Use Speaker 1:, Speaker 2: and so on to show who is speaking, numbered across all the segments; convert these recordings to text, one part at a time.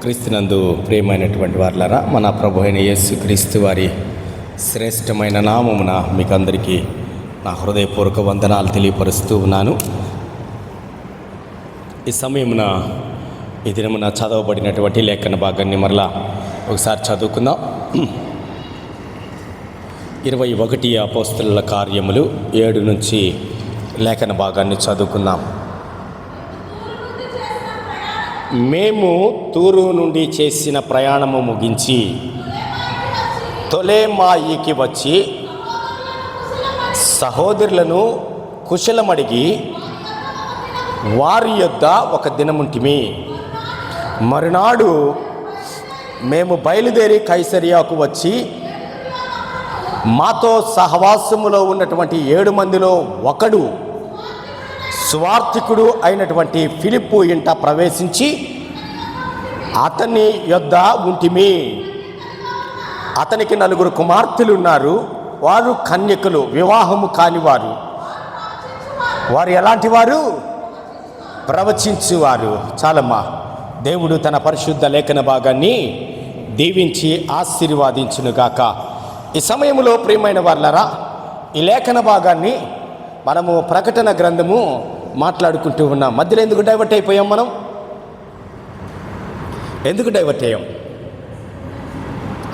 Speaker 1: క్రీస్తునందు ప్రియమైనటువంటి వారులారా, మన ప్రభు అయిన యేసు క్రీస్తు వారి శ్రేష్టమైన నామమున మీకు అందరికీ నా హృదయపూర్వక వందనాలు తెలియపరుస్తూ ఉన్నాను. ఈ సమయమున ఈ దినమున చదవబడినటువంటి లేఖన భాగాన్ని మరలా ఒకసారి చదువుకుందాం. 21 అపోస్తలుల కార్యములు 7 నుంచి లేఖన భాగాన్ని చదువుకుందాం. మేము తూరు నుండి చేసిన ప్రయాణము ముగించి తొలెమాయికి వచ్చి సహోదరులను కుశలమడిగి వారి యొద్ద ఒక దినముంటిమి. మరునాడు మేము బయలుదేరి కైసరియాకు వచ్చి మాతో సహవాసములో ఉన్నటువంటి 7 మందిలో ఒకడు సువార్థికుడు అయినటువంటి ఫిలిప్పు ఇంట ప్రవేశించి అతని యొద్ద ఉంటిమి. అతనికి 4 కుమార్తెలు ఉన్నారు. వారు కన్యకులు, వివాహము కానివారు. వారు ఎలాంటి వారు? ప్రవచించువారు. చాలమ్మా. దేవుడు తన పరిశుద్ధ లేఖన భాగాన్ని దీవించి ఆశీర్వాదించునుగాక. ఈ సమయంలో ప్రియమైన వారులారా, ఈ లేఖన భాగాన్ని మనము ప్రకటన గ్రంథము మాట్లాడుకుంటూ ఉన్నాం. మధ్యలో ఎందుకు డైవర్ట్ అయిపోయాం? మనం ఎందుకు డైవర్ట్ అయ్యాం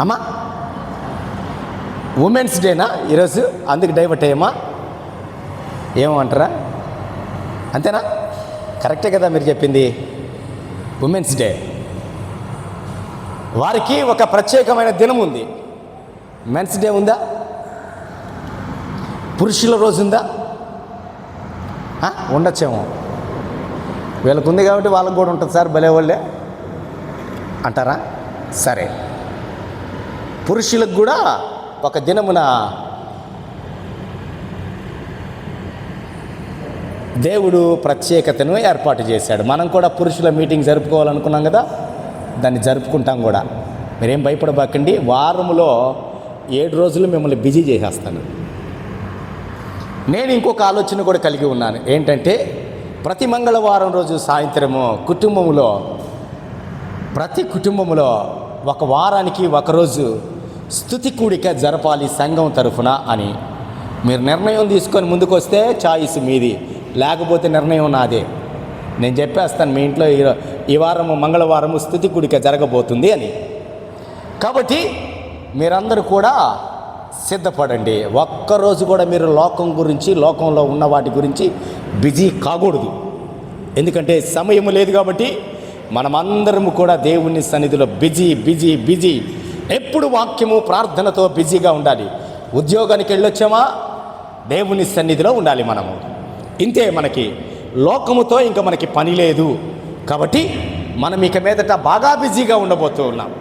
Speaker 1: అమ్మా? ఉమెన్స్ డేనా ఈరోజు? అందుకు డైవర్ట్ అయ్యామా? ఏమంటారా? అంతేనా? కరెక్టే కదా మీరు చెప్పింది. ఉమెన్స్ డే వారికి ఒక ప్రత్యేకమైన దినం ఉంది. మెన్స్ డే ఉందా? పురుషుల రోజు ఉందా? ఉండొచ్చేమో. వీళ్ళకు ఉంది కాబట్టి వాళ్ళకు కూడా ఉంటుంది సార్, భలే వాళ్ళే అంటారా? సరే, పురుషులకు కూడా ఒక దినమున దేవుడు ప్రత్యేకతను ఏర్పాటు చేశాడు. మనం కూడా పురుషుల మీటింగ్ జరుపుకోవాలనుకున్నాం కదా, దాన్ని జరుపుకుంటాం కూడా. మీరేం భయపడబాకండి. వారములో 7 రోజులు మిమ్మల్ని బిజీ చేసేస్తాను. నేను ఇంకొక ఆలోచన కూడా కలిగి ఉన్నాను. ఏంటంటే, ప్రతి మంగళవారం రోజు సాయంత్రము ప్రతి కుటుంబంలో ఒక వారానికి ఒకరోజు స్తుతి కూడిక జరపాలి సంఘం తరఫున అని మీరు నిర్ణయం తీసుకొని ముందుకు వస్తే చాయిస్ మీది, లేకపోతే నిర్ణయం నాదే. నేను చెప్పేస్తాను మీ ఇంట్లో ఈ వారము మంగళవారము స్తుతి కూడిక జరగబోతుంది అని. కాబట్టి మీరందరూ కూడా సిద్ధపడండి. ఒక్కరోజు కూడా మీరు లోకం గురించి, లోకంలో ఉన్న వాటి గురించి బిజీ కాకూడదు. ఎందుకంటే సమయం లేదు కాబట్టి మనమందరము కూడా దేవుని సన్నిధిలో బిజీ. ఎప్పుడు వాక్యము ప్రార్థనతో బిజీగా ఉండాలి. ఉద్యోగానికి వెళ్ళొచ్చామా, దేవుని సన్నిధిలో ఉండాలి మనము. ఇంతే. మనకి లోకముతో ఇంకా మనకి పని లేదు. కాబట్టి మనం ఇక మీదట బాగా బిజీగా ఉండబోతూ ఉన్నాం.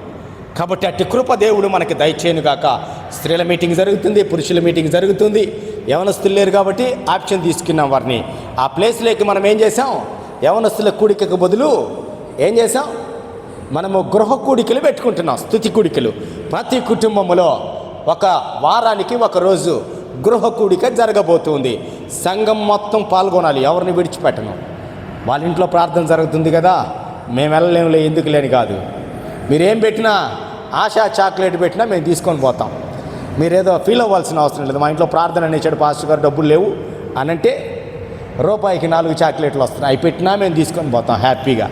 Speaker 1: కాబట్టి అట్టి కృప దేవుడు మనకి దయచేయునుగాక. స్త్రీల మీటింగ్ జరుగుతుంది, పురుషుల మీటింగ్ జరుగుతుంది. యవనస్తులు లేరు కాబట్టి ఆప్షన్ తీసుకున్నాం వారిని. ఆ ప్లేస్లోకి మనం ఏం చేసాం? యవనస్తుల కూడికకు బదులు ఏం చేసాం? మనము గృహ కూడికలు పెట్టుకుంటున్నాం, స్తుతి కూడికలు. ప్రతి కుటుంబంలో ఒక వారానికి ఒకరోజు గృహ కూడిక జరగబోతుంది. సంఘం మొత్తం పాల్గొనాలి, ఎవరిని విడిచిపెట్టను. వాళ్ళ ఇంట్లో ప్రార్థన జరుగుతుంది కదా, మేము వెళ్ళలేములే, ఎందుకు లేని కాదు. మీరేం పెట్టినా, ఆశా చాక్లెట్ పెట్టినా మేము తీసుకొని పోతాం. మీరేదో ఫీల్ అవ్వాల్సిన అవసరం లేదు. మా ఇంట్లో ప్రార్థన అనేసాడు పాస్టర్ గారు, డబ్బులు లేవు అని అంటే రూపాయికి 4 చాక్లెట్లు వస్తున్నాయి, అవి పెట్టినా మేము తీసుకొని పోతాం హ్యాపీగా,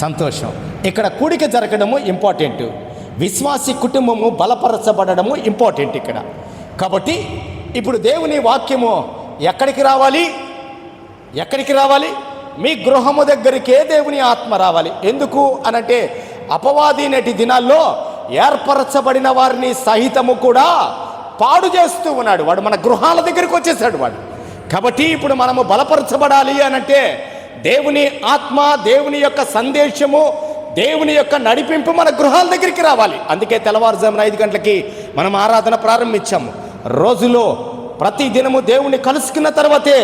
Speaker 1: సంతోషం. ఇక్కడ కూడిక జరగడము ఇంపార్టెంట్. విశ్వాసి కుటుంబము బలపరచబడము ఇంపార్టెంట్ ఇక్కడ. కాబట్టి ఇప్పుడు దేవుని వాక్యము ఎక్కడికి రావాలి? మీ గృహము దగ్గరికే దేవుని ఆత్మ రావాలి. ఎందుకు అనంటే, అపవాది నేటి దినాల్లో ఏర్పరచబడిన వారిని సహితము కూడా పాడు చేస్తూ ఉన్నాడు. వాడు మన గృహాల దగ్గరికి వచ్చేసాడు వాడు. కాబట్టి ఇప్పుడు మనము బలపరచబడాలి అనంటే దేవుని ఆత్మ, దేవుని యొక్క సందేశము, దేవుని యొక్క నడిపింపు మన గృహాల దగ్గరికి రావాలి. అందుకే తెల్లవారుజామున 5 గంటలకి మనం ఆరాధన ప్రారంభించాము. రోజులో ప్రతి దినము దేవుని కలుసుకున్న తర్వాతే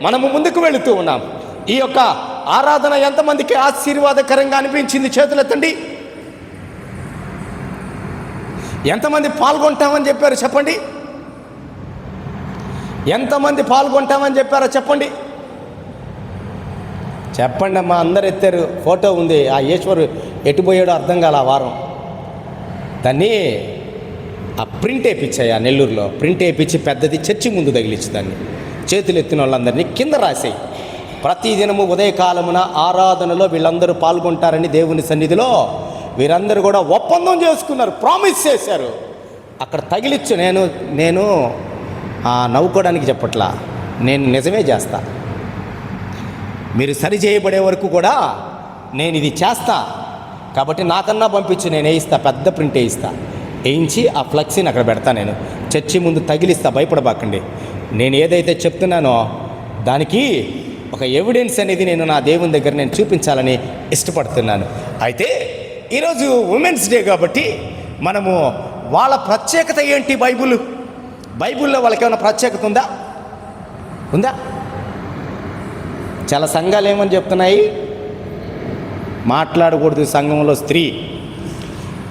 Speaker 1: మనము ముందుకు వెళుతూ ఉన్నాం. ఈ యొక్క ఆరాధన ఎంతమందికి ఆశీర్వాదకరంగా అనిపించింది? చేతులెత్తండి. ఎంతమంది పాల్గొంటామని చెప్పారు చెప్పండి? ఎంతమంది పాల్గొంటామని చెప్పారో చెప్పండి. చెప్పండి అమ్మా, అందరు ఎత్తారు. ఫోటో ఉంది. ఆ ఈశ్వరు ఎటుపోయాడో అర్థం కాల ఆ వారం. దాన్ని ఆ ప్రింట్ వేయించాయి, ఆ నెల్లూరులో ప్రింట్ వేయించి పెద్దది చర్చి ముందు తగిలించి దాన్ని చేతులు ఎత్తిన వాళ్ళందరినీ కింద రాసాయి. ప్రతిదినము ఉదయకాలమున ఆరాధనలో వీళ్ళందరూ పాల్గొంటారని దేవుని సన్నిధిలో వీరందరూ కూడా ఒప్పందం చేసుకున్నారు, ప్రామిస్ చేశారు. అక్కడ తగిలిచ్చు. నేను నవ్వుకోవడానికి చెప్పట్లా, నేను నిజమే చేస్తా. మీరు సరి చేయబడే వరకు కూడా నేను ఇది చేస్తా, కాబట్టి నాకన్నా పంపించి నేను వేయిస్తా, పెద్ద ప్రింట్ వేయిస్తా, వేయించి ఆ ఫ్లెక్సీని అక్కడ పెడతా. నేను చర్చి ముందు తగిలిస్తా, భయపడబాకండి. నేను ఏదైతే చెప్తున్నానో దానికి ఒక ఎవిడెన్స్ అనేది నేను నా దేవుని దగ్గర నేను చూపించాలని ఇష్టపడుతున్నాను. అయితే ఈరోజు ఉమెన్స్ డే కాబట్టి మనము వాళ్ళ ప్రత్యేకత ఏంటి, బైబిల్లో వాళ్ళకి ఏమైనా ప్రత్యేకత ఉందా? చాలా సంఘాలు ఏమని చెప్తున్నాయి, మాట్లాడకూడదు సంఘంలో స్త్రీ,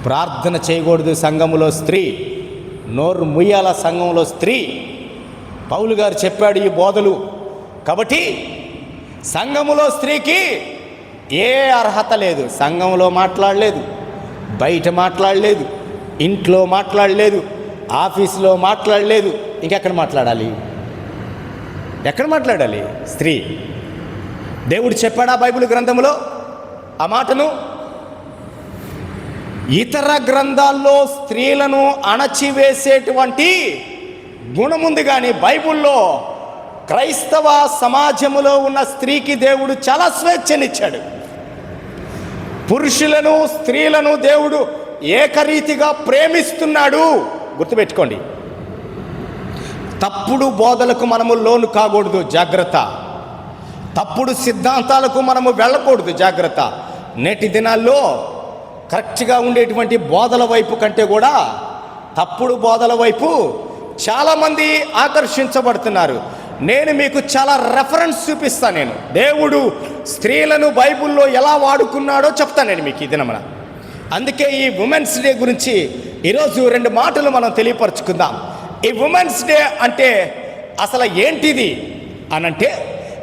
Speaker 1: ప్రార్థన చేయకూడదు సంఘంలో స్త్రీ, నోరు ముయ్యాల సంఘంలో స్త్రీ. పౌలు గారు చెప్పాడు ఈ బోధలు. కాబట్టి సంఘములో స్త్రీకి ఏ అర్హత లేదు. సంఘంలో మాట్లాడలేదు, బయట మాట్లాడలేదు, ఇంట్లో మాట్లాడలేదు, ఆఫీసులో మాట్లాడలేదు. ఇంకెక్కడ మాట్లాడాలి? ఎక్కడ మాట్లాడాలి స్త్రీ? దేవుడు చెప్పాడా బైబిల్ గ్రంథంలో ఆ మాటను? ఇతర గ్రంథాల్లో స్త్రీలను అణచివేసేటువంటి గుణముంది, కానీ బైబిల్లో క్రైస్తవ సమాజములో ఉన్న స్త్రీకి దేవుడు చాలా స్వేచ్ఛనిచ్చాడు. పురుషులను స్త్రీలను దేవుడు ఏకరీతిగా ప్రేమిస్తున్నాడు. గుర్తుపెట్టుకోండి. తప్పుడు బోధలకు మనము లోను కాకూడదు, జాగ్రత్త. తప్పుడు సిద్ధాంతాలకు మనము వెళ్ళకూడదు, జాగ్రత్త. నేటి దినాల్లో కరెక్ట్గా ఉండేటువంటి బోధల వైపు కంటే కూడా తప్పుడు బోధల వైపు చాలామంది ఆకర్షించబడుతున్నారు. నేను మీకు చాలా రెఫరెన్స్ చూపిస్తాను. నేను దేవుడు స్త్రీలను బైబిల్లో ఎలా వాడుకున్నాడో చెప్తాను నేను మీకు ఈ దినమున. అందుకే ఈ ఉమెన్స్ డే గురించి ఈరోజు 2 మాటలు మనం తెలియపరచుకుందాం. ఈ ఉమెన్స్ డే అంటే అసలు ఏంటిది అనంటే,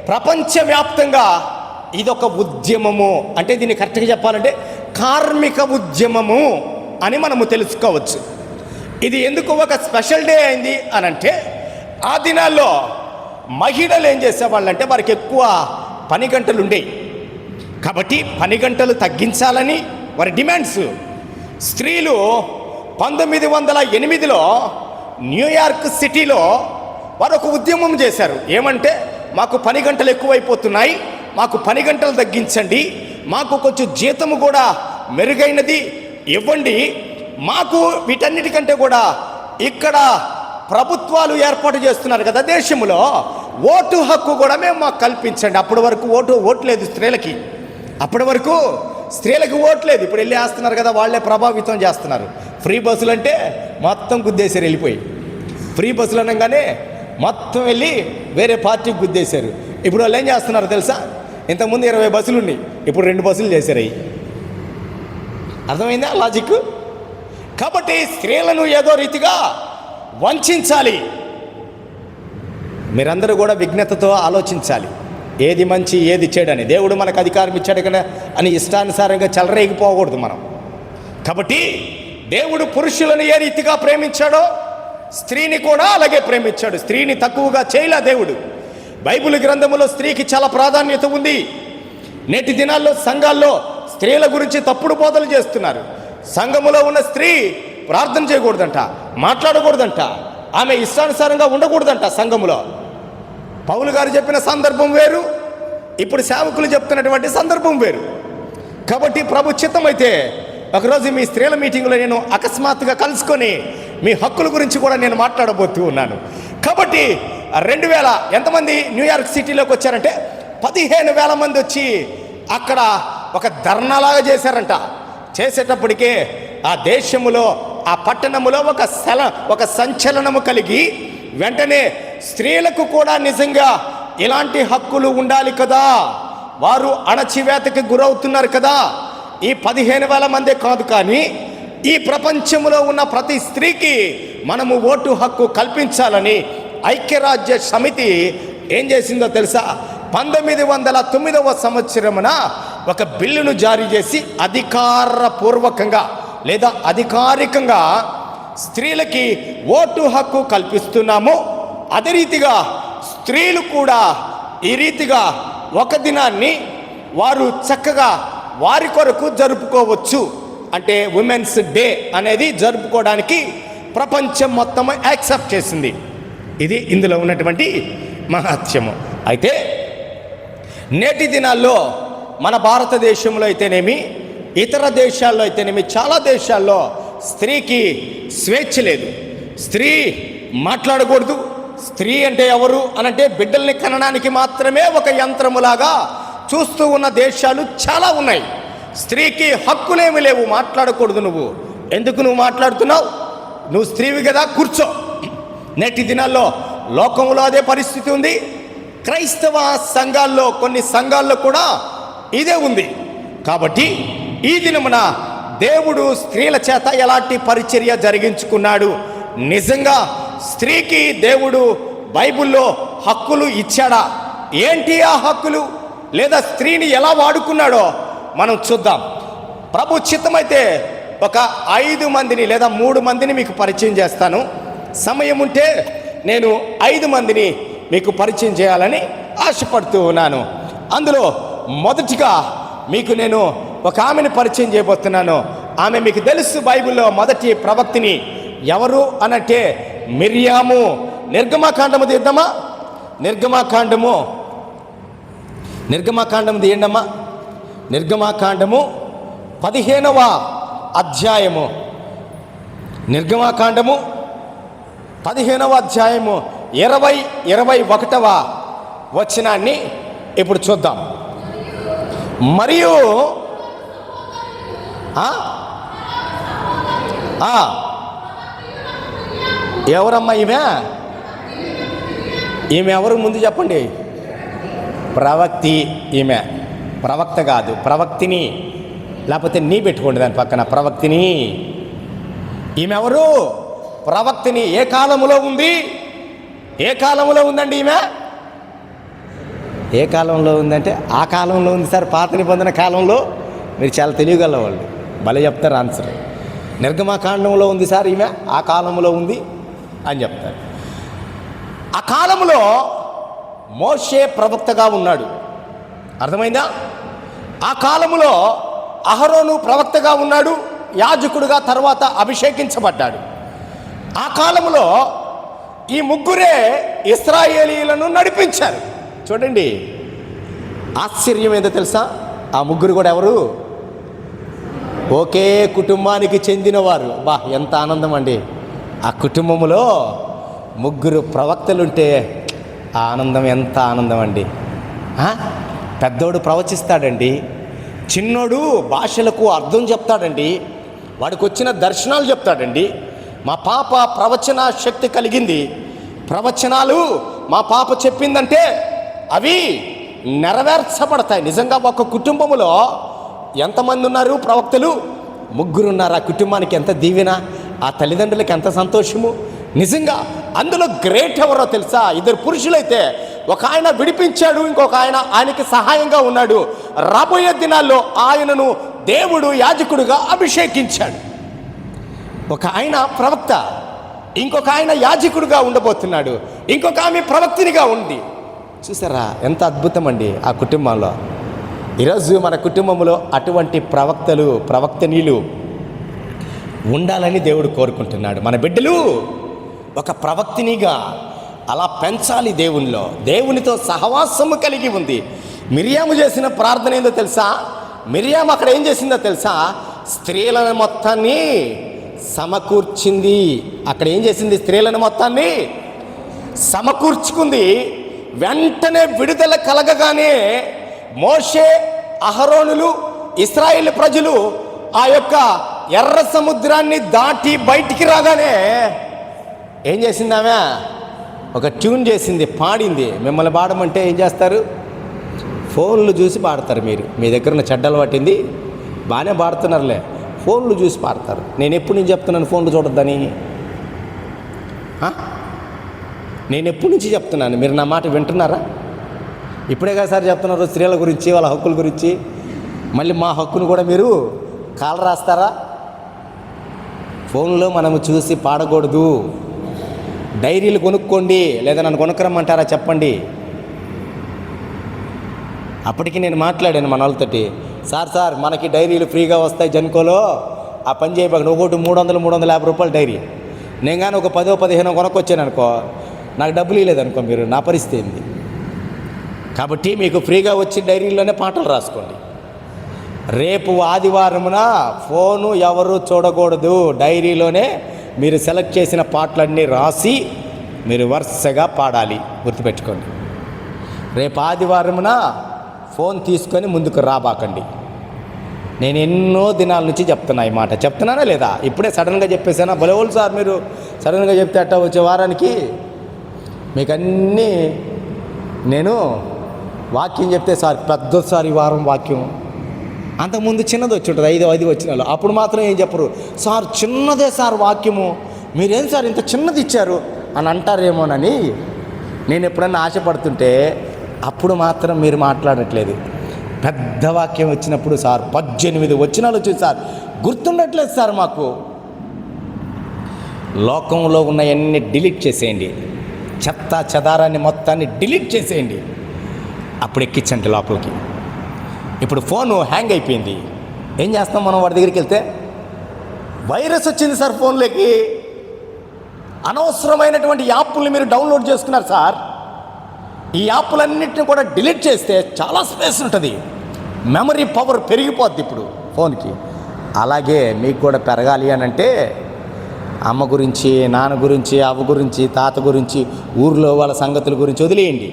Speaker 1: ప్రపంచవ్యాప్తంగా ఇదొక ఉద్యమము. అంటే దీన్ని కరెక్ట్గా చెప్పాలంటే కార్మిక ఉద్యమము అని మనము తెలుసుకోవచ్చు. ఇది ఎందుకు ఒక స్పెషల్ డే అయింది అనంటే, ఆ దినాల్లో మహిళలు ఏం చేసేవాళ్ళంటే వారికి ఎక్కువ పని గంటలు ఉండేవి. కాబట్టి పని గంటలు తగ్గించాలని వారి డిమాండ్స్. స్త్రీలు 1908లో న్యూయార్క్ సిటీలో వారు ఒక ఉద్యమం చేశారు. ఏమంటే, మాకు పని గంటలు ఎక్కువైపోతున్నాయి, మాకు పని గంటలు తగ్గించండి, మాకు కొంచెం జీతము కూడా మెరుగైనది ఇవ్వండి, మాకు వీటన్నిటికంటే కూడా ఇక్కడ ప్రభుత్వాలు ఏర్పాటు చేస్తున్నారు కదా దేశంలో, ఓటు హక్కు కూడా మేము మాకు కల్పించండి. అప్పటి వరకు ఓటు లేదు స్త్రీలకి. అప్పటి వరకు స్త్రీలకు ఓటు లేదు. ఇప్పుడు వెళ్ళి వేస్తున్నారు కదా, వాళ్ళే ప్రభావితం చేస్తున్నారు. ఫ్రీ బస్సులు అంటే మొత్తం గుద్దేశారు, వెళ్ళిపోయి ఫ్రీ బస్సులు అనగానే మొత్తం వెళ్ళి వేరే పార్టీకి గుద్దేశారు. ఇప్పుడు వాళ్ళు ఏం చేస్తున్నారు తెలుసా? ఇంతకుముందు 20 బస్సులు ఉన్నాయి, ఇప్పుడు 2 బస్సులు చేశారు. అవి అర్థమైందా లాజిక్? కాబట్టి స్త్రీలను ఏదో రీతిగా వంచాలి. మీరందరూ కూడా విజ్ఞతతో ఆలోచించాలి, ఏది మంచి ఏది చెడని. దేవుడు మనకు అధికారం ఇచ్చాడు కదా అని ఇష్టానుసారంగా చెలరేగిపోకూడదు మనం. కాబట్టి దేవుడు పురుషులను ఏ రీతిగా ప్రేమించాడో స్త్రీని కూడా అలాగే ప్రేమించాడు. స్త్రీని తక్కువగా చేయలే దేవుడు. బైబిల్ గ్రంథములో స్త్రీకి చాలా ప్రాధాన్యత ఉంది. నేటి దినాల్లో సంఘాల్లో స్త్రీల గురించి తప్పుడు బోధలు చేస్తున్నారు. సంఘములో ఉన్న స్త్రీ ప్రార్థన చేయకూడదంట, మాట్లాడకూడదంట, ఆమె ఇష్టానుసారంగా ఉండకూడదంట సంఘములో. పౌలు గారు చెప్పిన సందర్భం వేరు, ఇప్పుడు సేవకులు చెప్తున్నటువంటి సందర్భం వేరు. కాబట్టి ప్రభు చిత్తమైతే ఒకరోజు మీ స్త్రీల మీటింగ్లో నేను అకస్మాత్తుగా కలుసుకొని మీ హక్కుల గురించి కూడా నేను మాట్లాడబోతూ ఉన్నాను. కాబట్టి 2000 ఎంతమంది న్యూయార్క్ సిటీలోకి వచ్చారంటే 15,000 మంది వచ్చి అక్కడ ఒక ధర్నాలాగా చేశారంట. చేసేటప్పటికే ఆ దేశములో ఆ పట్టణములో ఒక సంచలనము కలిగి వెంటనే స్త్రీలకు కూడా నిజంగా ఇలాంటి హక్కులు ఉండాలి కదా, వారు అణచివేతకి గురవుతున్నారు కదా. ఈ 15,000 మందే కాదు, కానీ ఈ ప్రపంచంలో ఉన్న ప్రతి స్త్రీకి మనము ఓటు హక్కు కల్పించాలని ఐక్యరాజ్య సమితి ఏం చేసిందో తెలుసా? 1909వ సంవత్సరమున ఒక బిల్లును జారీ చేసి అధికారపూర్వకంగా లేదా అధికారికంగా స్త్రీలకి ఓటు హక్కు కల్పిస్తున్నాము. అదే రీతిగా స్త్రీలు కూడా ఈ రీతిగా ఒక దినాన్ని వారు చక్కగా వారి కొరకు జరుపుకోవచ్చు. అంటే ఉమెన్స్ డే అనేది జరుపుకోవడానికి ప్రపంచం మొత్తం యాక్సెప్ట్ చేసింది. ఇది ఇందులో ఉన్నటువంటి మహత్యము. అయితే నేటి దినాల్లో మన భారతదేశంలో అయితేనేమి, ఇతర దేశాల్లో అయితేనేమి, చాలా దేశాల్లో స్త్రీకి స్వేచ్ఛ లేదు. స్త్రీ మాట్లాడకూడదు. స్త్రీ అంటే ఎవరు అనంటే బిడ్డల్ని కనడానికి మాత్రమే ఒక యంత్రములాగా చూస్తూ ఉన్న దేశాలు చాలా ఉన్నాయి. స్త్రీకి హక్కులేమి లేవు, మాట్లాడకూడదు. నువ్వు ఎందుకు నువ్వు మాట్లాడుతున్నావు? నువ్వు స్త్రీవి కదా, కూర్చో. నేటి దినాల్లో లోకంలో అదే పరిస్థితి ఉంది. క్రైస్తవ సంఘాల్లో, కొన్ని సంఘాల్లో కూడా ఇదే ఉంది. కాబట్టి ఈ దినమున దేవుడు స్త్రీల చేత ఎలాంటి పరిచర్య జరిగించుకున్నాడు? నిజంగా స్త్రీకి దేవుడు బైబిల్లో హక్కులు ఇచ్చాడా? ఏంటి ఆ హక్కులు? లేదా స్త్రీని ఎలా వాడుకున్నాడో మనం చూద్దాం. ప్రభు చిత్తమైతే ఒక 5 మందిని లేదా 3 మందిని మీకు పరిచయం చేస్తాను. సమయం ఉంటే నేను 5 మందిని మీకు పరిచయం చేయాలని ఆశపడుతూ ఉన్నాను. అందులో మొదటిగా మీకు నేను ఒక ఆమెను పరిచయం చేయబోతున్నాను. ఆమె మీకు తెలుసు, బైబిల్లో మొదటి ప్రవక్తిని ఎవరు అనంటే మిర్యాము. నిర్గమాకాండము తీద్దామా? నిర్గమాకాండము తీయండమ్మా. నిర్గమాకాండము 15వ అధ్యాయము. నిర్గమాకాండము 15వ అధ్యాయము 20-21వ వచనాన్ని ఇప్పుడు చూద్దాం. మరియు ఎవరమ్మా ఈమె ఎవరు ముందు చెప్పండి? ప్రవక్తి. ఈమె ప్రవక్త కాదు, ప్రవక్తిని. లేకపోతే నీ పెట్టుకోండి దాని పక్కన, ప్రవక్తిని. ఈమె ఎవరు? ప్రవక్తిని. ఏ కాలంలో ఉంది? ఏ కాలంలో ఉందండి ఈమె? ఏ కాలంలో ఉందంటే ఆ కాలంలో ఉంది సార్, పాత నిబంధన కాలంలో. మీరు చాలా తెలియగల వాళ్ళు, భలే చెప్తారు ఆన్సర్. నిర్గమాకాండంలో ఉంది సార్ ఈమె, ఆ కాలంలో ఉంది అని చెప్తారు. ఆ కాలంలో మోషే ప్రవక్తగా ఉన్నాడు. అర్థమైందా? ఆ కాలంలో అహరోను ప్రవక్తగా ఉన్నాడు, యాజకుడుగా తర్వాత అభిషేకించబడ్డాడు. ఆ కాలంలో ఈ ముగ్గురే ఇశ్రాయేలీయులను నడిపించారు. చూడండి, ఆశ్చర్యం ఏదో తెలుసా? ఆ ముగ్గురు కూడా ఎవరు? ఒకే కుటుంబానికి చెందినవారు. బా, ఎంత ఆనందం అండి! ఆ కుటుంబంలో ముగ్గురు ప్రవక్తలుంటే ఆ ఆనందం ఎంత ఆనందం అండి! పెద్దోడు ప్రవచిస్తాడండి, చిన్నోడు భాషలకు అర్థం చెప్తాడండి, వాడికి వచ్చిన దర్శనాలు చెప్తాడండి. మా పాప ప్రవచన శక్తి కలిగింది, ప్రవచనాలు మా పాప చెప్పిందంటే అవి నెరవేర్చబడతాయి. నిజంగా ఒక కుటుంబంలో ఎంతమంది ఉన్నారు ప్రవక్తలు? ముగ్గురు ఉన్నారు. ఆ కుటుంబానికి ఎంత దీవెన, ఆ తల్లిదండ్రులకి ఎంత సంతోషము. నిజంగా అందులో గ్రేట్ ఎవరో తెలుసా? 2 పురుషులైతే ఒక ఆయన విడిపించాడు, ఇంకొక ఆయన ఆయనకి సహాయంగా ఉన్నాడు. రాబోయే దినాల్లో ఆయనను దేవుడు యాజకుడుగా అభిషేకించాడు. ఒక ఆయన ప్రవక్త, ఇంకొక ఆయన యాజకుడుగా ఉండబోతున్నాడు, ఇంకొక ఆమె ప్రవక్తినిగా ఉంది. చూసారా ఎంత అద్భుతం అండి ఆ కుటుంబంలో. ఈరోజు మన కుటుంబంలో అటువంటి ప్రవక్తలు, ప్రవక్తనీలు ఉండాలని దేవుడు కోరుకుంటున్నాడు. మన బిడ్డలు ఒక ప్రవక్తినిగా అలా పెంచాలి. దేవునిలో, దేవునితో సహవాసము కలిగి ఉంది. మిరియాము చేసిన ప్రార్థన ఏందో తెలుసా? మిరియాము అక్కడ ఏం చేసిందో తెలుసా? స్త్రీలను మొత్తాన్ని సమకూర్చింది. అక్కడ ఏం చేసింది? స్త్రీలను మొత్తాన్ని సమకూర్చుకుంది. వెంటనే విడుదల కలగగానే మోషే, అహరోనులు, ఇశ్రాయేల్ ప్రజలు ఆ యొక్క ఎర్ర సముద్రాన్ని దాటి బయటికి రాగానే ఏం చేసింది? ఆమె ఒక ట్యూన్ చేసింది, పాడింది. మిమ్మల్ని పాడమంటే ఏం చేస్తారు? ఫోన్లు చూసి పాడతారు. మీ దగ్గర ఉన్న చెడ్డలు పట్టింది, బాగానే పాడుతున్నారులే, ఫోన్లు చూసి పాడతారు. నేను ఎప్పుడు నుంచి చెప్తున్నాను ఫోన్లు చూడొద్దని? నేను ఎప్పటి నుంచి చెప్తున్నాను, మీరు నా మాట వింటున్నారా? ఇప్పుడే కదా సార్ చెప్తున్నారు స్త్రీల గురించి, వాళ్ళ హక్కుల గురించి. మళ్ళీ మా హక్కును కూడా మీరు కాల రాస్తారా? ఫోన్లో మనము చూసి పాడకూడదు. డైరీలు కొనుక్కోండి, లేదా నన్ను కొనుక్కరమ్మంటారా చెప్పండి. అప్పటికి నేను మాట్లాడాను మన వాళ్ళతోటి, సార్ మనకి డైరీలు ఫ్రీగా వస్తాయి జన్కోలో, ఆ పని చేయబోకండి. ఒకటి 300-350 రూపాయలు డైరీ. నేను కానీ ఒక 10-15 కొనుక్కొచ్చాను అనుకో, నాకు డబ్బులు ఇవ్వలేదనుకో, మీరు నా పరిస్థితి ఏంది? కాబట్టి మీకు ఫ్రీగా వచ్చి డైరీలోనే పాటలు రాసుకోండి. రేపు ఆదివారమున ఫోను ఎవరు చూడకూడదు. డైరీలోనే మీరు సెలెక్ట్ చేసిన పాటలన్నీ రాసి మీరు వరుసగా పాడాలి. గుర్తుపెట్టుకోండి. రేపు ఆదివారమున ఫోన్ తీసుకొని ముందుకు రాబాకండి. నేను ఎన్నో దినాల నుంచి చెప్తున్నా ఈ మాట. చెప్తున్నానా లేదా? ఇప్పుడే సడన్గా చెప్పేసానా? బలవులు సార్ మీరు సడన్గా చెప్తే అట్టా వచ్చే వారానికి మీకు అన్నీ నేను వాక్యం చెప్తే సార్ పెద్దసారి వారం వాక్యం, అంతకుముందు చిన్నది వచ్చి ఉంటుంది 5 వచ్చిన వాళ్ళు, అప్పుడు మాత్రం ఏం చెప్పరు, సార్ చిన్నదే సార్ వాక్యము, మీరేం సార్ ఇంత చిన్నది ఇచ్చారు అని అంటారేమోనని నేను ఎప్పుడన్నా ఆశపడుతుంటే అప్పుడు మాత్రం మీరు మాట్లాడట్లేదు. పెద్ద వాక్యం వచ్చినప్పుడు సార్ 18 వచనాలు వచ్చి సార్ గుర్తుండట్లేదు సార్ మాకు. లోకంలో ఉన్నవన్నీ డిలీట్ చేసేయండి, చెత్త చెదారాన్ని మొత్తాన్ని డిలీట్ చేసేయండి, అప్పుడు ఎక్కించండి లోపలికి. ఇప్పుడు ఫోను హ్యాంగ్ అయిపోయింది, ఏం చేస్తాం మనం? వాడి దగ్గరికి వెళ్తే వైరస్ వచ్చింది సార్ ఫోన్లోకి, అనవసరమైనటువంటి యాప్ని మీరు డౌన్లోడ్ చేసుకున్నారు సార్. ఈ యాప్లన్నింటినీ కూడా డిలీట్ చేస్తే చాలా స్పేస్ ఉంటుంది, మెమరీ పవర్ పెరిగిపోద్ది ఇప్పుడు ఫోన్కి. అలాగే మీకు కూడా పెరగాలి అని అంటే అమ్మ గురించి, నాన్న గురించి, అవ్వ గురించి, తాత గురించి, ఊర్లో వాళ్ళ సంగతుల గురించి వదిలేయండి,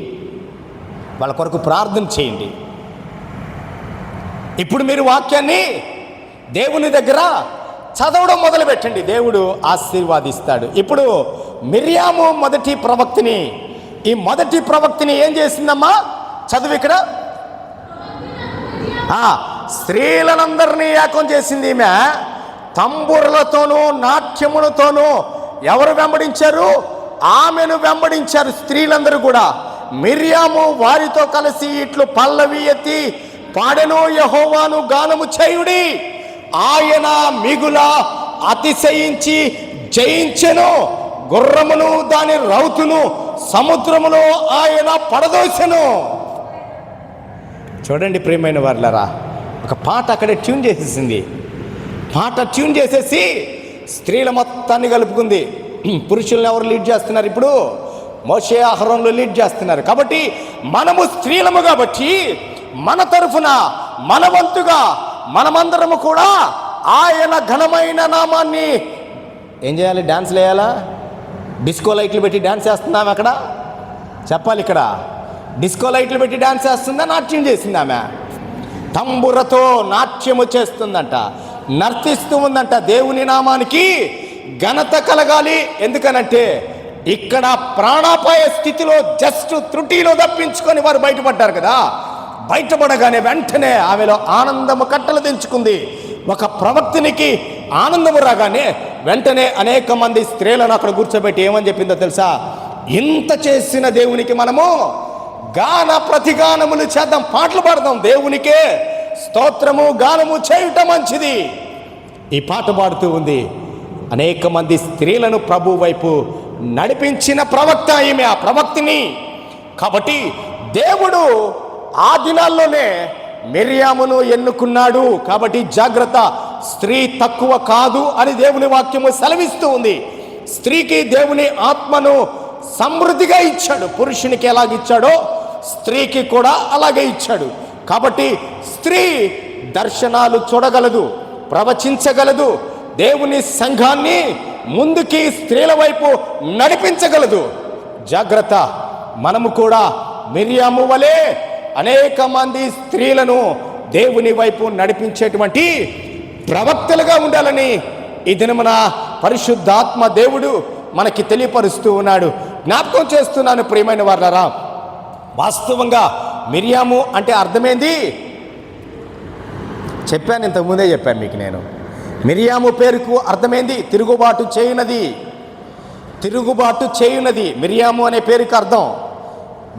Speaker 1: వాళ్ళ కొరకు ప్రార్థన చేయండి. ఇప్పుడు మీరు వాక్యాన్ని దేవుని దగ్గర చదవడం మొదలుపెట్టండి, దేవుడు ఆశీర్వాదిస్తాడు. ఇప్పుడు మిర్యాము ఈ మొదటి ప్రవక్తిని ఏం చేసిందమ్మా? చదువు ఇక్కడ. స్త్రీలందరినీ ఏకం చేసింది ఈమె. తంబురలతోనూ నాట్యములతోనూ ఎవరు వెంబడించారు? ఆమెను వెంబడించారు స్త్రీలందరూ కూడా. మిర్యాము వారితో కలిసి ఇట్లు పల్లవి ఎత్తి పాడెను, యెహోవాను గానము చేయుడి, ఆయన మిగుల అతిశయించి జయించెను, గుర్రమును దాని రౌతును సముద్రములో ఆయన పడదోసెను. చూడండి ప్రియమైన వారులారా, ఒక పాట అక్కడే ట్యూన్ చేసేసింది. పాట ట్యూన్ చేసేసి స్త్రీల మొత్తాన్ని కలుపుకుంది. పురుషులను ఎవరు లీడ్ చేస్తున్నారు? ఇప్పుడు మోషే అహరోనులు లీడ్ చేస్తున్నారు. కాబట్టి మనము స్త్రీలము కాబట్టి మన తరఫున మన వంతుగా మనమందరము కూడా ఆయన ఘనమైన నామాన్ని ఏం చేయాలి? డ్యాన్స్లు వేయాలా? డిస్కో లైట్లు పెట్టి డ్యాన్స్ వేస్తున్నాం అక్కడ చెప్పాలి. ఇక్కడ డిస్కో లైట్లు పెట్టి డ్యాన్స్ వేస్తుందా, నాట్యం చేసింది ఆమె? తంబురతో నాట్యము చేస్తుందంట, నర్తిస్తూ ఉందంట. దేవుని నామానికి ఘనత కలగాలి. ఎందుకనంటే ఇక్కడ ప్రాణాపాయ స్థితిలో జస్ట్ త్రుటిలో తప్పించుకొని వారు బయటపడ్డారు కదా. బయటపడగానే వెంటనే ఆమెలో ఆనందము కట్టలు తెంచుకుంది. ఒక ప్రవక్తనికి ఆనందము రాగానే వెంటనే అనేక మంది స్త్రీలను అక్కడ కూర్చోబెట్టి ఏమని చెప్పిందో తెలుసా? ఇంత చేసిన దేవునికి మనము గాన ప్రతిగానములు చేద్దాం, పాటలు పాడదాం, దేవునికే స్తోత్రము గానము చేయుట మంచిది. ఈ పాట పాడుతూ ఉంది. అనేక మంది స్త్రీలను ప్రభు వైపు నడిపించిన ప్రవక్త ఈమె, ఆ ప్రవక్తిని. కాబట్టి దేవుడు ఆ దినాల్లోనే మిర్యామును ఎన్నుకున్నాడు. కాబట్టి జాగ్రత్త, స్త్రీ తక్కువ కాదు అని దేవుని వాక్యము సెలవిస్తూ ఉంది. స్త్రీకి దేవుని ఆత్మను సమృద్ధిగా ఇచ్చాడు. పురుషునికి ఎలాగిచ్చాడో స్త్రీకి కూడా అలాగే ఇచ్చాడు. కాబట్టి స్త్రీ దర్శనాలు చూడగలదు, ప్రవచించగలదు, దేవుని సంఘాన్ని ముందుకి స్త్రీల వైపు నడిపించగలదు. జాగ్రత్త, మనము కూడా మిర్యాము వలె అనేక మంది స్త్రీలను దేవుని వైపు నడిపించేటువంటి ప్రవక్తలుగా ఉండాలని ఈ దినమున పరిశుద్ధాత్మ దేవుడు మనకి తెలియపరుస్తూ ఉన్నాడు. జ్ఞాపకం చేస్తున్నాను ప్రియమైన వారులారా, వాస్తవంగా మిర్యాము అంటే అర్థమైంది చెప్పాను, ఇంతకుముందే చెప్పాను మీకు. నేను మిర్యాము పేరుకు అర్థమైంది తిరుగుబాటు చేయునది. తిరుగుబాటు చేయునది మిర్యాము అనే పేరుకు అర్థం.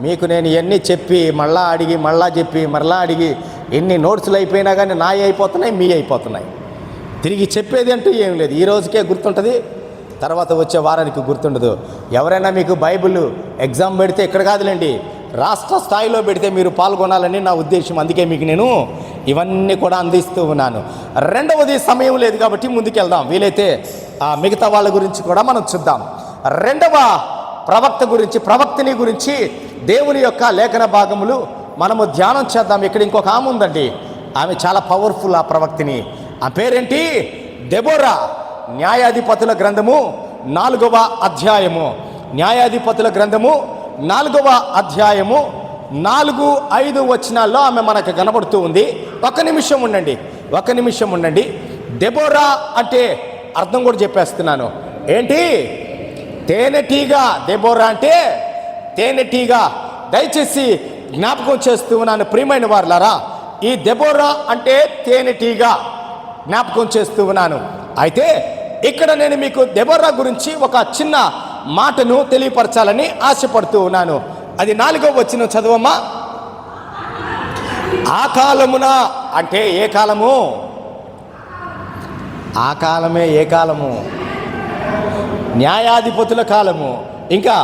Speaker 1: మీకు నేను ఇవన్నీ చెప్పి మళ్ళా అడిగి మళ్ళా చెప్పి మళ్ళా అడిగి ఎన్ని నోట్సులు అయిపోయినా కానీ నాయి అయిపోతున్నాయి, మీ అయిపోతున్నాయి. తిరిగి చెప్పేది అంటూ ఏం లేదు. ఈ రోజుకే గుర్తుంటుంది, తర్వాత వచ్చే వారానికి గుర్తుండదు. ఎవరైనా మీకు బైబిల్ ఎగ్జామ్ పెడితే ఇక్కడ కాదులేండి, రాష్ట్ర స్థాయిలో పెడితే మీరు పాల్గొనాలని నా ఉద్దేశం. అందుకే మీకు నేను ఇవన్నీ కూడా అందిస్తూ ఉన్నాను. రెండవది, సమయం లేదు కాబట్టి ముందుకెళ్దాం. వీలైతే మిగతా వాళ్ళ గురించి కూడా మనం చూద్దాం. రెండవ ప్రవక్తిని గురించి దేవుని యొక్క లేఖన భాగములు మనము ధ్యానం చేద్దాం. ఇక్కడ ఇంకొక ఆమె ఉందండి, ఆమె చాలా పవర్ఫుల్. ఆ ప్రవక్తిని, ఆ పేరేంటి? దెబోరా. న్యాయాధిపతుల గ్రంథము 4వ అధ్యాయము, న్యాయాధిపతుల గ్రంథము 4వ అధ్యాయము 4-5 వచనాల్లో ఆమె మనకు కనబడుతూ ఉంది. ఒక నిమిషం ఉండండి. దెబోరా అంటే అర్థం కూడా చెప్పేస్తున్నాను. ఏంటి? తేనెటీగ. దెబోరా అంటే తేనెటీగ. దయచేసి జ్ఞాపకం చేస్తూ ఉన్నాను ప్రియమైన వారులారా, ఈ దెబోరా అంటే తేనెటీగ జ్ఞాపకం చేస్తూ ఉన్నాను. అయితే ఇక్కడ నేను మీకు దెబోరా గురించి ఒక చిన్న మాటను తెలియపరచాలని ఆశపడుతూ ఉన్నాను. అది 4వ వచనం చదవమ్మా. ఆ కాలమున అంటే ఏ కాలము? ఆ కాలమే. ఏ కాలము? న్యాయాధిపతుల కాలము. ఇంకా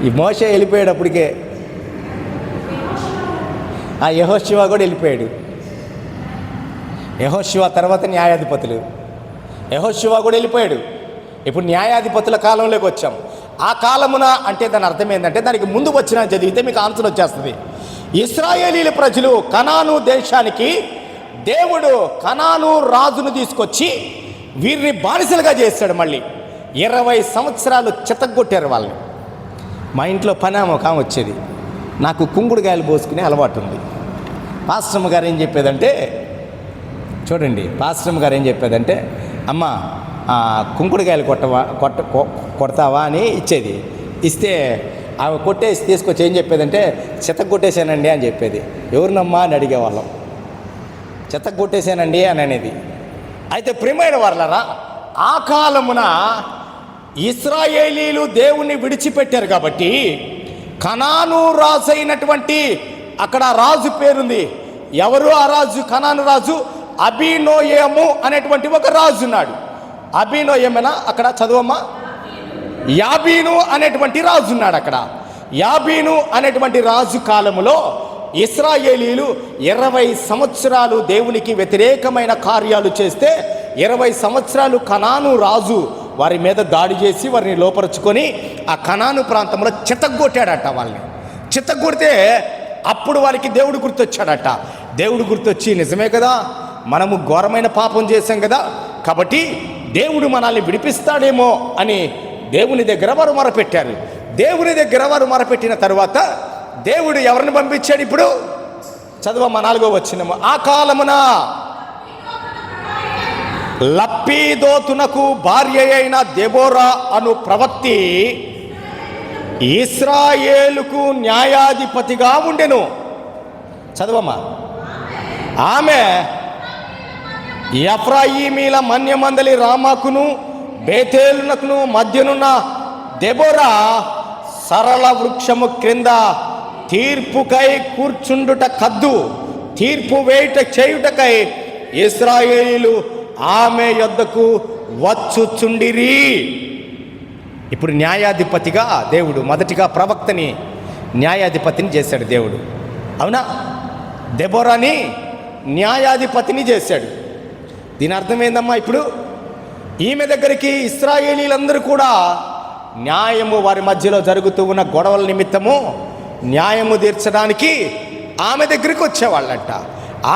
Speaker 1: ఈ మోషే వెళ్ళిపోయేటప్పటికే ఆ యెహోషువ కూడా వెళ్ళిపోయాడు. యెహోషువ తర్వాత న్యాయాధిపతులు. యెహోషువ కూడా వెళ్ళిపోయాడు. ఇప్పుడు న్యాయాధిపతుల కాలంలోకి వచ్చాం. ఆ కాలమున అంటే దాని అర్థం ఏంటంటే, దానికి ముందు వచ్చిన చదివితే మీకు ఆన్సర్ వచ్చేస్తుంది. ఇశ్రాయేలీల ప్రజలు కనాను దేశానికి దేవుడు కనాను రాజును తీసుకొచ్చి వీరిని బానిసలుగా చేశాడు. మళ్ళీ 20 సంవత్సరాలు చితగ్గొట్టారు వాళ్ళని. మా ఇంట్లో పని ఒక ఆమె వచ్చేది, నాకు కుంకుడుకాయలు పోసుకునే అలవాటు ఉంది. పాస్టమ్మ గారు ఏం చెప్పేదంటే, చూడండి, పాస్టమ్మ గారు ఏం చెప్పేదంటే, అమ్మ కుంకుడుకాయలు కొడతావా అని ఇచ్చేది. ఇస్తే ఆమె కొట్టేసి తీసుకొచ్చి ఏం చెప్పేదంటే, చితగ్గొట్టేశానండి అని చెప్పేది. ఎవరినమ్మా అని అడిగేవాళ్ళం. చితగ్గొట్టేశానండి అని అనేది. అయితే ప్రియమైన వారలారా, ఆ కాలమున ఇశ్రాయేలీలు దేవుణ్ణి విడిచిపెట్టారు కాబట్టి కనాను రాజు అయినటువంటి, అక్కడ రాజు పేరుంది. ఎవరు ఆ రాజు? కనాను రాజు అబీనోయము అనేటువంటి ఒక రాజు ఉన్నాడు. అబీనోయమేనా? అక్కడ చదవమ్మా. యాబీను అనేటువంటి రాజు ఉన్నాడు అక్కడ. యాబీను అనేటువంటి రాజు కాలములో ఇశ్రాయేలీలు 20 సంవత్సరాలు దేవునికి వ్యతిరేకమైన కార్యాలు చేస్తే 20 సంవత్సరాలు కనాను రాజు వారి మీద దాడి చేసి వారిని లోపరుచుకొని ఆ కనాను ప్రాంతంలో చితగ్గొట్టాడట. వాళ్ళని చితగ్గొడితే అప్పుడు వారికి దేవుడు గుర్తొచ్చాడట. దేవుడు గుర్తొచ్చి, నిజమే కదా, మనము ఘోరమైన పాపం చేశాం కదా, కాబట్టి దేవుడు మనల్ని విడిపిస్తాడేమో అని దేవుని దగ్గర వారు మొరపెట్టారు. దేవుని దగ్గర వారు మొరపెట్టిన తరువాత దేవుడు ఎవరిని పంపించాడు? ఇప్పుడు చదవమ్మా 4వ వచనము. ఆ కాలమున లప్పీదోతునకు భార్య అయిన దెబోరా అను ప్రవక్తి ఇశ్రాయేలుకు న్యాయాధిపతిగా ఉండెను. చదవమ్మా. ఆమె ఎఫ్రాయిమీల మన్యమందలి రామాకును బేతేలునకును మధ్యనున్న దెబోరా సరళ వృక్షము క్రింద తీర్పుకై కూర్చుండుట కద్దు, తీర్పు వేయుట చేయుటకై ఇశ్రాయేలీలు ఆమె యొద్దకు వచ్చుచుండిరి. ఇప్పుడు న్యాయాధిపతిగా దేవుడు మొదటిగా ప్రవక్తని న్యాయాధిపతిని చేశాడు దేవుడు. అవునా? దెబోరాని న్యాయాధిపతిని చేశాడు. దీని అర్థం ఏందమ్మా? ఇప్పుడు ఈమె దగ్గరికి ఇశ్రాయేలీలందరూ కూడా న్యాయము, వారి మధ్యలో జరుగుతూ ఉన్న గొడవల నిమిత్తము న్యాయము తీర్చడానికి ఆమె దగ్గరికి వచ్చేవాళ్ళంట.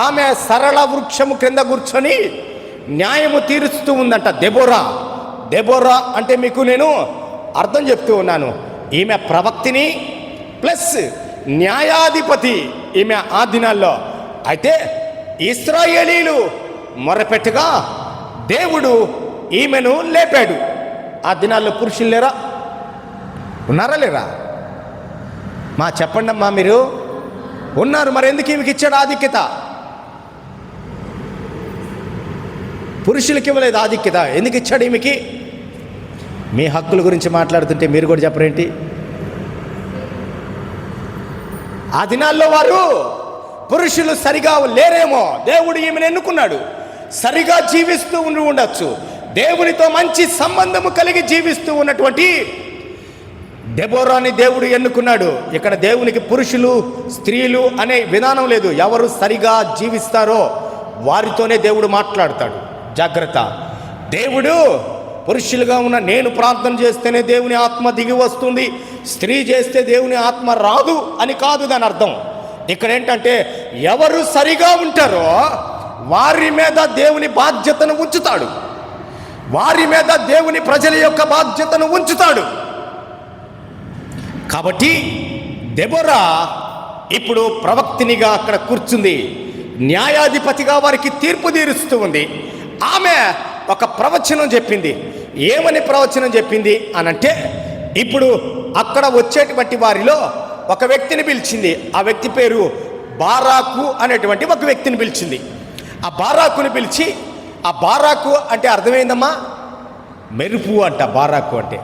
Speaker 1: ఆమె సరళ వృక్షము క్రింద కూర్చొని న్యాయము తీరుస్తూ ఉందంట. దెబోరా అంటే మీకు నేను అర్థం చెప్తూ ఉన్నాను. ఈమె ప్రవక్తిని ప్లస్ న్యాయాధిపతి ఈమె ఆ దినాల్లో. అయితే ఇశ్రాయేలీలు మొరపెట్టగా దేవుడు ఈమెను లేపాడు. ఆ దినాల్లో పురుషులు లేరా? ఉన్నారా లేరా? మా చెప్పండి అమ్మా. మీరు ఉన్నారు. మరి ఎందుకు ఈమెకి ఇచ్చాడు ఆధిక్యత? పురుషులకి ఇవ్వలేదు ఆధిక్యత. ఎందుకు ఇచ్చాడు ఈమెకి? మీ హక్కుల గురించి మాట్లాడుతుంటే మీరు కూడా చెప్పరేంటి? ఆ దినాల్లో వారు పురుషులు సరిగా లేరేమో, దేవుడు ఈమెను ఎన్నుకున్నాడు, సరిగా జీవిస్తూ ఉండొచ్చు, దేవునితో మంచి సంబంధము కలిగి జీవిస్తూ ఉన్నటువంటి దెబోరాని దేవుడు ఎన్నుకున్నాడు. ఇక్కడ దేవునికి పురుషులు స్త్రీలు అనే విధానం లేదు. ఎవరు సరిగా జీవిస్తారో వారితోనే దేవుడు మాట్లాడతాడు. జాగ్రత్త. దేవుడు పురుషులుగా ఉన్న నేను ప్రార్థన చేస్తేనే దేవుని ఆత్మ దిగి వస్తుంది, స్త్రీ చేస్తే దేవుని ఆత్మ రాదు అని కాదు దాని అర్థం. ఇక్కడ ఏంటంటే ఎవరు సరిగా ఉంటారో వారి మీద దేవుని బాధ్యతను ఉంచుతాడు, వారి మీద దేవుని ప్రజల యొక్క బాధ్యతను ఉంచుతాడు. కాబట్టి దెబోరా ఇప్పుడు ప్రవక్తినిగా అక్కడ కూర్చుంది, న్యాయాధిపతిగా వారికి తీర్పు తీరుస్తూ ఉంది. ఆమె ఒక ప్రవచనం చెప్పింది. ఏమని ప్రవచనం చెప్పింది అనంటే, ఇప్పుడు అక్కడ వచ్చేటువంటి వారిలో ఒక వ్యక్తిని పిలిచింది. ఆ వ్యక్తి పేరు బారాకు అనేటువంటి ఒక వ్యక్తిని పిలిచింది. ఆ బారాకుని పిలిచి, ఆ బారాకు అంటే అర్థమైందమ్మా, మెరుపు అంట. బారాకు అంటే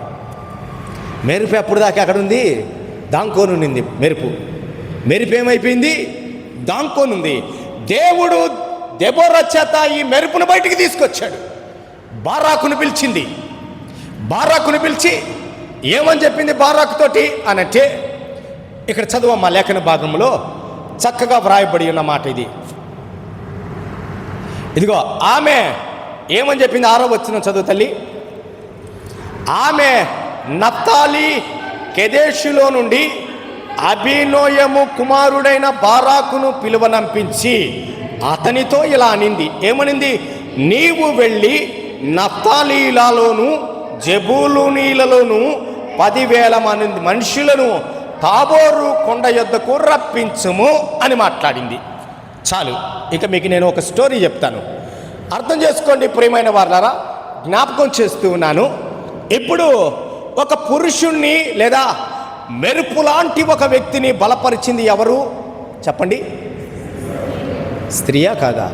Speaker 1: మెరుపు ఎప్పుడు దాకా అక్కడ ఉంది, దాంకోనుంది. మెరుపు ఏమైపోయింది, దాంకోనుంది. దేవుడు దెబోరా చేత ఈ మెరుపును బయటికి తీసుకొచ్చాడు. బారాకును పిలిచింది. బారాకును పిలిచి ఏమని చెప్పింది బారాకుతోటి అనంటే, ఇక్కడ చదువమ్మా లేఖన భాగంలో చక్కగా వ్రాయబడి ఉన్న మాట ఇది. ఇదిగో ఆమె ఏమని చెప్పింది, 6వ వచనం చదువు తల్లి. ఆమె నఫ్తాలి కెదెషులో నుండి అబీనోయము కుమారుడైన బారాకును పిలువనంపించి అతనితో ఇలా అనింది. ఏమనింది? నీవు వెళ్ళి నఫ్తాలీలలోను జెబూలూనీలలోను 10,000 మంది మనుషులను తాబోరు కొండ యొద్దకు రప్పించుము అని మాట్లాడింది. చాలు. ఇక మీకు నేను ఒక స్టోరీ చెప్తాను, అర్థం చేసుకోండి ప్రియమైన వారలారా. జ్ఞాపకం చేస్తూ ఉన్నాను. ఇప్పుడు ఒక పురుషుణ్ణి లేదా మెరుపు లాంటి ఒక వ్యక్తిని బలపరిచింది ఎవరు చెప్పండి? స్త్రీయా కాదా?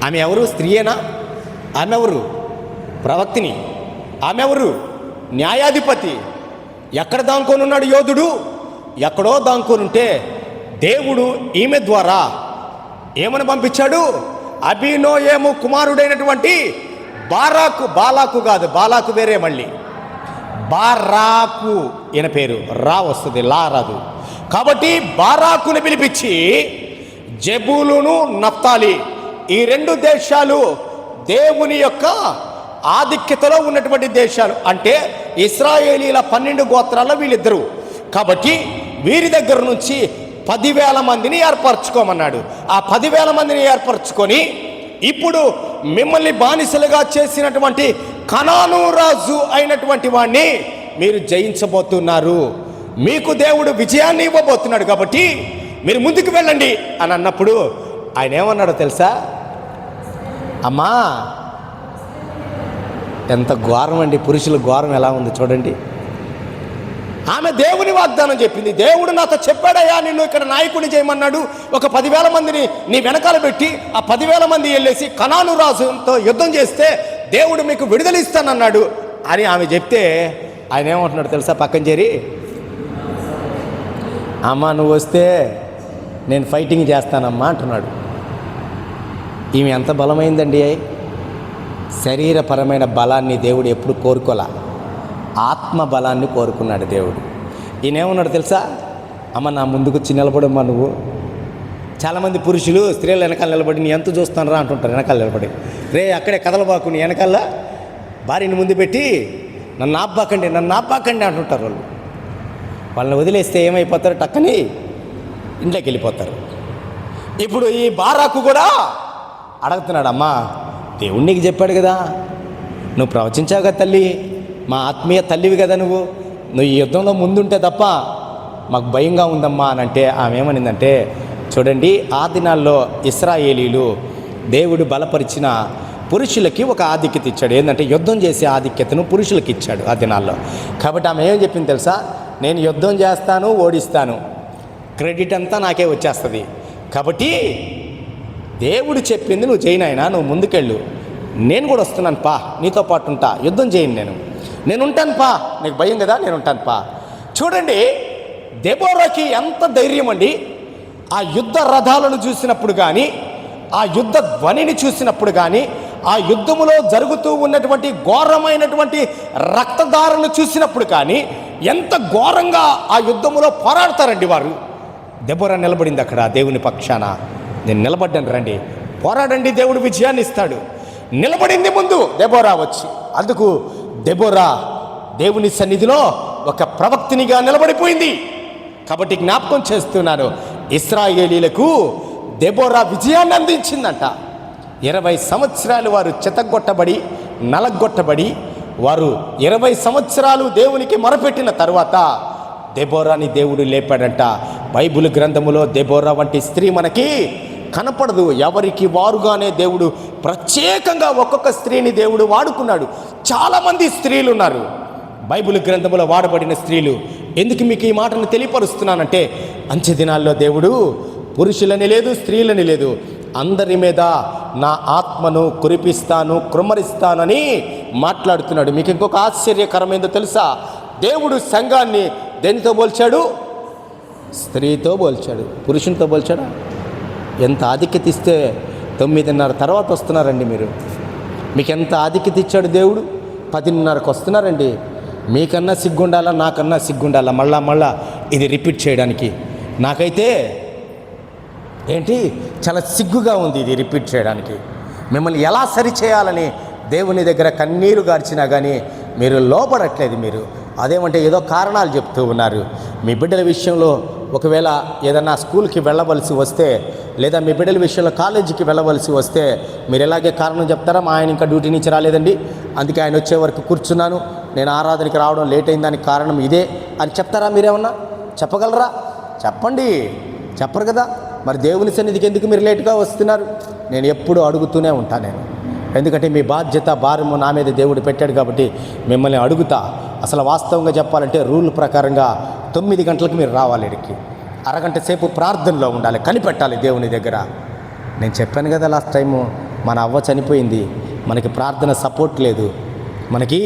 Speaker 1: ఆమె ఎవరు? స్త్రీయేనా? ఆమె ఎవరు? ప్రవక్తిని. ఆమె ఎవరు? న్యాయాధిపతి. ఎక్కడ దాంకోనున్నాడు యోధుడు? ఎక్కడో దాంకోనుంటే దేవుడు ఈమె ద్వారా ఏమని పంపించాడు? అబీనోయము కుమారుడైనటువంటి బారాకు. బాలాకు కాదు, బాలాకు వేరే, మళ్ళీ బారాకు ఈయన పేరు. రా వస్తుంది, లా రాదు. కాబట్టి బారాకుని పిలిపించి జెబూలును నఫ్తాలి ఈ 2 దేశాలు దేవుని యొక్క ఆధిక్యతలో ఉన్నటువంటి దేశాలు. అంటే ఇశ్రాయేలీల 12 గోత్రాల్లో వీళ్ళిద్దరు. కాబట్టి వీరి దగ్గర నుంచి 10,000 మందిని ఏర్పరచుకోమన్నాడు. ఆ 10,000 మందిని ఏర్పరచుకొని ఇప్పుడు మిమ్మల్ని బానిసలుగా చేసినటువంటి కనాను రాజు అయినటువంటి వాడిని మీరు జయించబోతున్నారు, మీకు దేవుడు విజయాన్ని ఇవ్వబోతున్నాడు, కాబట్టి మీరు ముందుకు వెళ్ళండి అని అన్నప్పుడు ఆయన ఏమన్నాడో తెలుసా? అమ్మా, ఎంత ఘోరం అండి, పురుషుల ఘోరం ఎలా ఉంది చూడండి. ఆమె దేవుని వాగ్దానం చెప్పింది. దేవుడు నాతో చెప్పాడయ్యా, నిన్ను ఇక్కడ నాయకుడిని చేయమన్నాడు. ఒక 10,000 మందిని నీ వెనకాల పెట్టి ఆ 10,000 మంది వెళ్ళేసి కనాను రాజుతో యుద్ధం చేస్తే దేవుడు మీకు విడుదల ఇస్తానన్నాడు అని ఆమె చెప్తే ఆయన ఏమంటున్నాడు తెలుసా? పక్కన చేరి, అమ్మా నువ్వు వస్తే నేను ఫైటింగ్ చేస్తానమ్మా అంటున్నాడు. ఈమె ఎంత బలమైందండి. శరీరపరమైన బలాన్ని దేవుడు ఎప్పుడు కోరుకోలే, ఆత్మ బలాన్ని కోరుకున్నాడు దేవుడు. ఈయనేమన్నాడు తెలుసా? అమ్మ నా ముందుకు వచ్చి నిలబడమ్మా నువ్వు. చాలామంది పురుషులు స్త్రీలు వెనకాల నిలబడి నీ ఎంత చూస్తాను రా అంటుంటారు. వెనకాల నిలబడి రే అక్కడే కదలబాకు, నీ వెనకాల భార్యని ముందు పెట్టి నన్ను ఆపాకండి అంటుంటారు. వాళ్ళని వదిలేస్తే ఏమైపోతారు? టక్కని ఇంట్లోకి వెళ్ళిపోతారు. ఇప్పుడు ఈ బారాకు కూడా అడుగుతున్నాడు, అమ్మా దేవుడు నీకు చెప్పాడు కదా, నువ్వు ప్రవచించావు కదా తల్లి, మా ఆత్మీయ తల్లివి కదా నువ్వు ఈ యుద్ధంలో ముందుంటే తప్ప మాకు భయంగా ఉందమ్మా అని అంటే ఆమె ఏమనిందంటే, చూడండి ఆ దినాల్లో ఇశ్రాయేలీలు దేవుడు బలపరిచిన పురుషులకి ఒక ఆధిక్యత ఇచ్చాడు. ఏంటంటే యుద్ధం చేసే ఆధిక్యతను పురుషులకి ఇచ్చాడు ఆ దినాల్లో. కాబట్టి ఆమె ఏం చెప్పింది తెలుసా? నేను యుద్ధం చేస్తాను, ఓడిస్తాను, క్రెడిట్ అంతా నాకే వచ్చేస్తుంది. కాబట్టి దేవుడు చెప్పింది నువ్వు చేయనాయనా, నువ్వు ముందుకెళ్ళు, నేను కూడా వస్తున్నాను, నీతో పాటు ఉంటా, యుద్ధం చేయను నేను. నేనుంటాను పా, నీకు భయం కదా, నేనుంటాను పా. చూడండి దెబోరాకి ఎంత ధైర్యం అండి. ఆ యుద్ధ రథాలను చూసినప్పుడు కానీ, ఆ యుద్ధ ధ్వనిని చూసినప్పుడు కానీ, ఆ యుద్ధములో జరుగుతూ ఉన్నటువంటి ఘోరమైనటువంటి రక్తధారలు చూసినప్పుడు కానీ ఎంత ఘోరంగా ఆ యుద్ధములో పోరాడతారండి వారు. దెబోరా నిలబడింది అక్కడ దేవుని పక్షాన. నేను నిలబడ్డాను, రండి పోరాడండి, దేవుడు విజయాన్ని ఇస్తాడు. నిలబడింది ముందు దెబోరా వచ్చి. అందుకు దెబోరా దేవుని సన్నిధిలో ఒక ప్రవక్తినిగా నిలబడిపోయింది. కాబట్టి జ్ఞాపకం చేస్తున్నాను, ఇశ్రాయేలీలకు దెబోరా విజయాన్ని అందించిందంట. 20 సంవత్సరాలు వారు చెతగొట్టబడి నలగొట్టబడి వారు 20 సంవత్సరాలు దేవునికి మొరపెట్టిన తరువాత దెబోరాని దేవుడు లేపాడంట. బైబిల్ గ్రంథములో దెబోరా వంటి స్త్రీ మనకి కనపడదు. ఎవరికి వారుగానే దేవుడు ప్రత్యేకంగా ఒక్కొక్క స్త్రీని దేవుడు వాడుకున్నాడు. చాలామంది స్త్రీలు ఉన్నారు బైబిల్ గ్రంథములో వాడబడిన స్త్రీలు. ఎందుకు మీకు ఈ మాటను తెలియపరుస్తున్నానంటే, అంచె దినాల్లో దేవుడు పురుషులని లేదు, స్త్రీలని లేదు, అందరి మీద నా ఆత్మను కురిపిస్తాను, కృమ్మరిస్తానని మాట్లాడుతున్నాడు. మీకు ఇంకొక ఆశ్చర్యకరమైనదో తెలుసా? దేవుడు సంఘాన్ని దేనితో పోల్చాడు? స్త్రీతో పోల్చాడు. పురుషునితో పోల్చాడా? ఎంత ఆధిక్యత ఇస్తే 9:30 తర్వాత వస్తున్నారండి మీరు. మీకు ఎంత ఆధిక్యత ఇచ్చాడు దేవుడు? 10:30కు వస్తున్నారండి. మీకన్నా సిగ్గుండాలా, నాకన్నా సిగ్గుండాలా మళ్ళా ఇది రిపీట్ చేయడానికి? నాకైతే ఏంటి చాలా సిగ్గుగా ఉంది ఇది రిపీట్ చేయడానికి. మిమ్మల్ని ఎలా సరిచేయాలని దేవుని దగ్గర కన్నీరు గార్చినా కానీ మీరు లోపడట్లేదు. మీరు అదేమంటే ఏదో కారణాలు చెప్తూ ఉన్నారు. మీ బిడ్డల విషయంలో ఒకవేళ ఏదన్నా స్కూల్కి వెళ్ళవలసి వస్తే, లేదా మీ బిడ్డల విషయంలో కాలేజీకి వెళ్ళవలసి వస్తే మీరు ఎలాగే కారణం చెప్తారా? మా ఆయన ఇంకా డ్యూటీ నుంచి రాలేదండి, అందుకే ఆయన వచ్చే వరకు కూర్చున్నాను, నేను ఆరాధనకి రావడం లేట్ అయిందానికి కారణం ఇదే అని చెప్తారా? మీరేమన్నా చెప్పగలరా? చెప్పండి. చెప్పరు కదా. మరి దేవుని సన్నిధికి ఎందుకు మీరు లేటుగా వస్తున్నారు? నేను ఎప్పుడు అడుగుతూనే ఉంటాను. ఎందుకంటే మీ బాధ్యత భారము నా మీద దేవుడు పెట్టాడు కాబట్టి మిమ్మల్ని అడుగుతా. అసలు వాస్తవంగా చెప్పాలంటే రూల్ ప్రకారంగా 9 గంటలకు మీరు రావాలి. ఇక్కడికి అరగంట సేపు ప్రార్థనలో ఉండాలి, కనిపెట్టాలి దేవుని దగ్గర. నేను చెప్పాను కదా లాస్ట్ టైము, మన అవ్వ చనిపోయింది, మనకి ప్రార్థన సపోర్ట్ లేదు, మనకి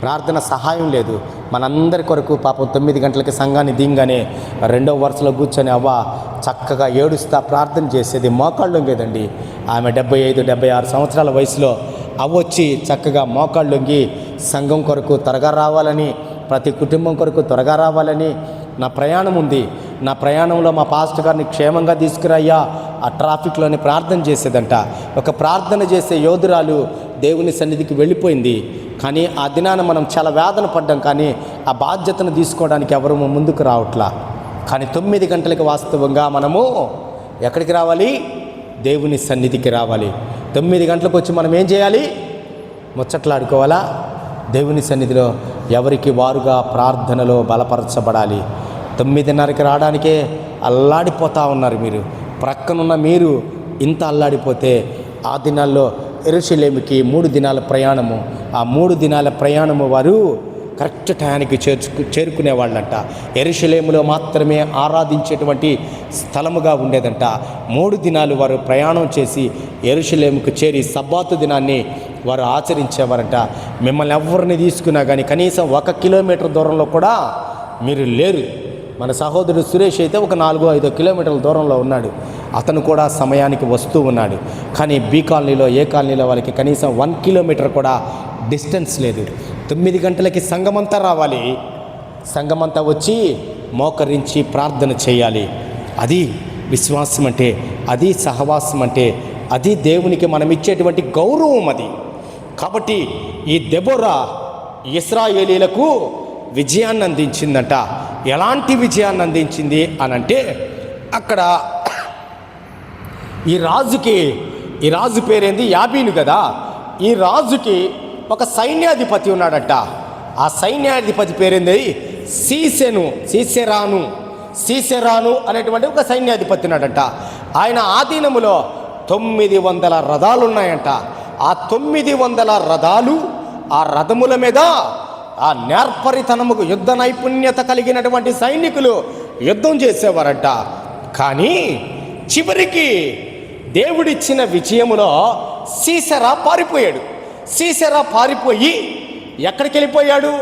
Speaker 1: ప్రార్థన సహాయం లేదు. మనందరి కొరకు పాపం 9 గంటలకి సంఘాన్ని దింగానే 2వ వరుసలో కూర్చొని అవ్వ చక్కగా ఏడుస్తా ప్రార్థన చేసేది. మోకాళ్ళు లొంగేదండి. ఆమె 75-76 సంవత్సరాల వయసులో అవ్వొచ్చి చక్కగా మోకాళ్ళు లొంగి సంఘం కొరకు త్వరగా రావాలని, ప్రతి కుటుంబం కొరకు త్వరగా రావాలని, నా ప్రయాణం ఉంది, నా ప్రయాణంలో మా పాస్టర్ గారిని క్షేమంగా తీసుకురయ్యా ఆ ట్రాఫిక్లోనే ప్రార్థన చేసేదంట. ఒక ప్రార్థన చేసే యోధురాలు దేవుని సన్నిధికి వెళ్ళిపోయింది. కానీ ఆ దినాన మనం చాలా వేదన పడ్డాం, కానీ ఆ బాధ్యతను తీసుకోవడానికి ఎవరు ముందుకు రావట్లా. కానీ 9 గంటలకు వాస్తవంగా మనము ఎక్కడికి రావాలి? దేవుని సన్నిధికి రావాలి. 9 గంటలకు వచ్చి మనం ఏం చేయాలి? ముచ్చట్లాడుకోవాలా? దేవుని సన్నిధిలో ఎవరికి వారుగా ప్రార్థనలో బలపరచబడాలి. 9:30కి రావడానికే అల్లాడిపోతూ ఉన్నారు మీరు. ప్రక్కనున్న మీరు ఇంత అల్లాడిపోతే ఆ దినాల్లో యెరూషలేముకి 3 దినాల ప్రయాణము. ఆ 3 దినాల ప్రయాణము వారు కరెక్ట్ టయానికి చేరుకునేవాళ్ళంట. యెరూషలేములో మాత్రమే ఆరాధించేటువంటి స్థలముగా ఉండేదంట. 3 దినాలు వారు ప్రయాణం చేసి యెరూషలేముకు చేరి సబ్బాతు దినాన్ని వారు ఆచరించేవారంట. మిమ్మల్ని ఎవరిని తీసుకున్నా కానీ కనీసం 1 కిలోమీటర్ దూరంలో కూడా మీరు లేరు. మన సహోదరుడు సురేష్ అయితే ఒక 4-5 కిలోమీటర్ల దూరంలో ఉన్నాడు. అతను కూడా సమయానికి వస్తూ ఉన్నాడు. కానీ బి కాలనీలో, ఏ కాలనీలో వాళ్ళకి కనీసం 1 కిలోమీటర్ కూడా డిస్టెన్స్ లేదు. 9 గంటలకి సంఘమంతా రావాలి. సంఘమంతా వచ్చి మోకరించి ప్రార్థన చేయాలి. అది విశ్వాసం అంటే, అది సహవాసం అంటే, అది దేవునికి మనం ఇచ్చేటువంటి గౌరవం అది. కాబట్టి ఈ దెబోరా ఇశ్రాయేలీలకు విజయాన్ని అందించిందంట. ఎలాంటి విజయాన్ని అందించింది అనంటే, అక్కడ ఈ రాజు పేరేంది? యాబీను కదా. ఈ రాజుకి ఒక సైన్యాధిపతి ఉన్నాడట. ఆ సైన్యాధిపతి పేరేంది? సీసెరాను అనేటువంటి ఒక సైన్యాధిపతి ఉన్నాడట. ఆయన ఆధీనములో 900 రథాలు ఉన్నాయంట. ఆ 900 రథాలు, ఆ రథముల మీద ఆ నేర్పరితనముకు యుద్ధ నైపుణ్యత కలిగినటువంటి సైనికులు యుద్ధం చేసేవారంట. కానీ చివరికి దేవుడిచ్చిన విజయములో సీసెరా పారిపోయాడు. సీసెరా పారిపోయి ఎక్కడికి వెళ్ళిపోయాడు?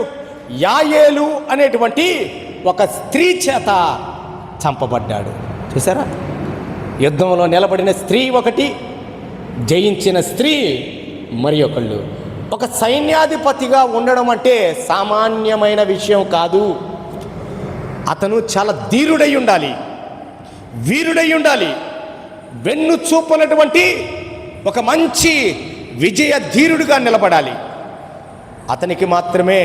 Speaker 1: యాయేలు అనేటువంటి ఒక స్త్రీ చేత చంపబడ్డాడు. చూసారా, యుద్ధంలో నిలబడిన స్త్రీ ఒకటి, జయించిన స్త్రీ మరి ఒకళ్ళు. ఒక సైన్యాధిపతిగా ఉండడం అంటే సామాన్యమైన విషయం కాదు. అతను చాలా ధీరుడై ఉండాలి, వీరుడై ఉండాలి, వెన్ను చూపనటువంటి ఒక మంచి విజయ ధీరుడిగా నిలబడాలి. అతనికి మాత్రమే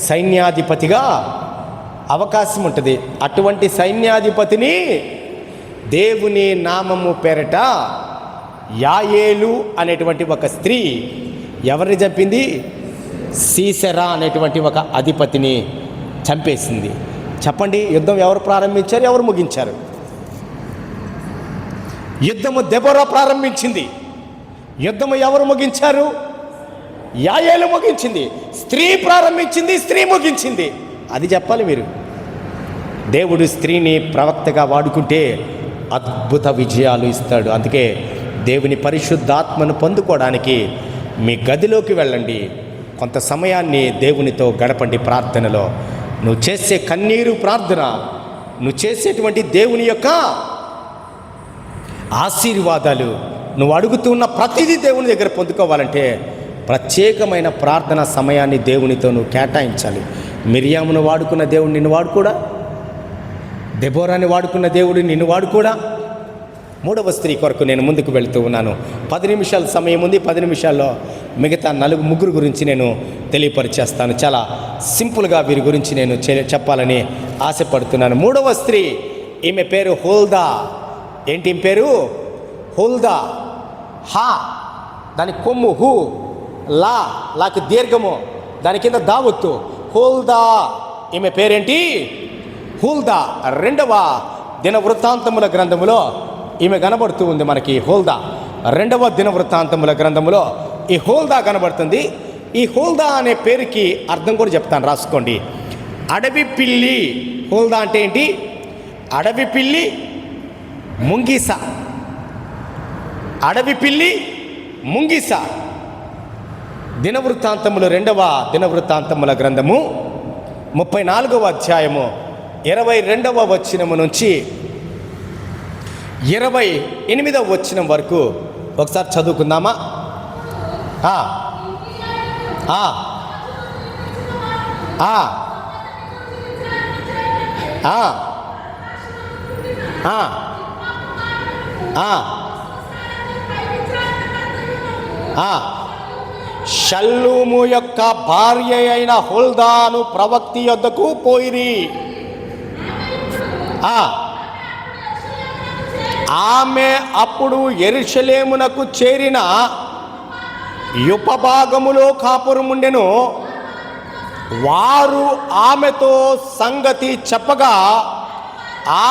Speaker 1: సైన్యాధిపతిగా అవకాశం ఉంటుంది. అటువంటి సైన్యాధిపతిని దేవుని నామము పేరట యాయేలు అనేటువంటి ఒక స్త్రీ ఎవరిని చంపింది? సీసెరా అనేటువంటి ఒక అధిపతిని చంపేసింది. చెప్పండి, యుద్ధం ఎవరు ప్రారంభించారు, ఎవరు ముగించారు? యుద్ధము దెబోరా ప్రారంభించింది. యుద్ధము ఎవరు ముగించారు? యాయేలు ముగించింది. స్త్రీ ప్రారంభించింది, స్త్రీ ముగించింది. అది చెప్పాలి మీరు. దేవుడు స్త్రీని ప్రవక్తగా వాడుకుంటే అద్భుత విజయాలు ఇస్తాడు. అందుకే దేవుని పరిశుద్ధాత్మను పొందుకోవడానికి మీ గదిలోకి వెళ్ళండి, కొంత సమయాన్ని దేవునితో గడపండి. ప్రార్థనలో నువ్వు చేసే కన్నీరు ప్రార్థన, నువ్వు చేసేటువంటి దేవుని యొక్క ఆశీర్వాదాలు, నువ్వు అడుగుతున్న ప్రతిదీ దేవుని దగ్గర పొందుకోవాలంటే ప్రత్యేకమైన ప్రార్థన సమయాన్ని దేవునితో నువ్వు కేటాయించాలి. మిరియామును వాడుకున్న దేవుడు నిన్ను వాడుకోడా? దెబోరాని వాడుకున్న దేవుడు నిన్ను వాడుకోడా? మూడవ స్త్రీ కొరకు నేను ముందుకు వెళుతూ ఉన్నాను. 10 నిమిషాల సమయం ఉంది. 10 నిమిషాల్లో మిగతా ముగ్గురు గురించి నేను తెలియపరిచేస్తాను. చాలా సింపుల్గా వీరి గురించి నేను చెప్పాలని ఆశపడుతున్నాను. మూడవ స్త్రీ, ఈమె పేరు హుల్దా. ఏంటి పేరు? హుల్దా. హా దాని కొమ్ము, హు, లాకి దీర్ఘము, దాని కింద దావొత్తు. హుల్దా. ఈమె పేరేంటి? హుల్దా. 2వ దినవృత్తాంతముల గ్రంథములో ఈమె కనబడుతూ ఉంది మనకి. హుల్దా 2వ దినవృత్తాంతముల గ్రంథములో ఈ హుల్దా కనబడుతుంది. ఈ హుల్దా అనే పేరుకి అర్థం కూడా చెప్తాను, రాసుకోండి. అడవి పిల్లి. హుల్దా అంటే ఏంటి? అడవి పిల్లి, ముంగిస. అడవి పిల్లి, ముంగిస. దినవృత్తాంతములు 2వ దినవృత్తాంతముల గ్రంథము 34వ అధ్యాయము 22వ వచనము నుంచి 28వ వచనం వరకు ఒకసారి చదువుకుందామా? షల్లూము యొక్క భార్య అయిన హుల్దాను ప్రవక్తి యొద్దకు పోయిరి. ఆమె అప్పుడు యెరూషలేమునకు చేరిన ఉపభాగములో కాపురముండెను. వారు ఆమెతో సంగతి చెప్పగా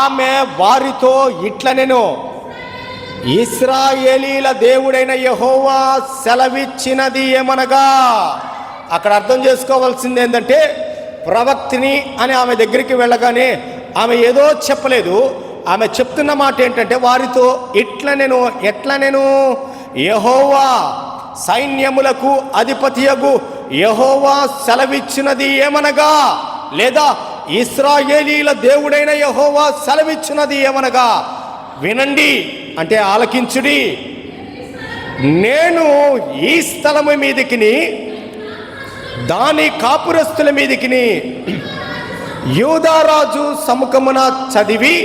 Speaker 1: ఆమె వారితో ఇట్లనెను, ఇశ్రాయేలీల దేవుడైన యెహోవా సెలవిచ్చినది ఏమనగా. అక్కడ అర్థం చేసుకోవాల్సింది ఏంటంటే, ప్రవక్తిని అని ఆమె దగ్గరికి వెళ్ళగానే ఆమె ఏదో చెప్పలేదు. ఆమె చెప్తున్న మాట ఏంటంటే, వారితో ఎట్లా నేను యెహోవా సైన్యములకు అధిపతియగు యెహోవా సెలవిచ్చినది ఏమనగా, లేదా ఇశ్రాయేలీల దేవుడైన యెహోవా సెలవిచ్చినది ఏమనగా, వినండి అంటే ఆలకించుడి. నేను ఈ స్థలము మీదికిని దాని కాపురస్తుల మీదికిని యూదారాజు సముఖమున చదివి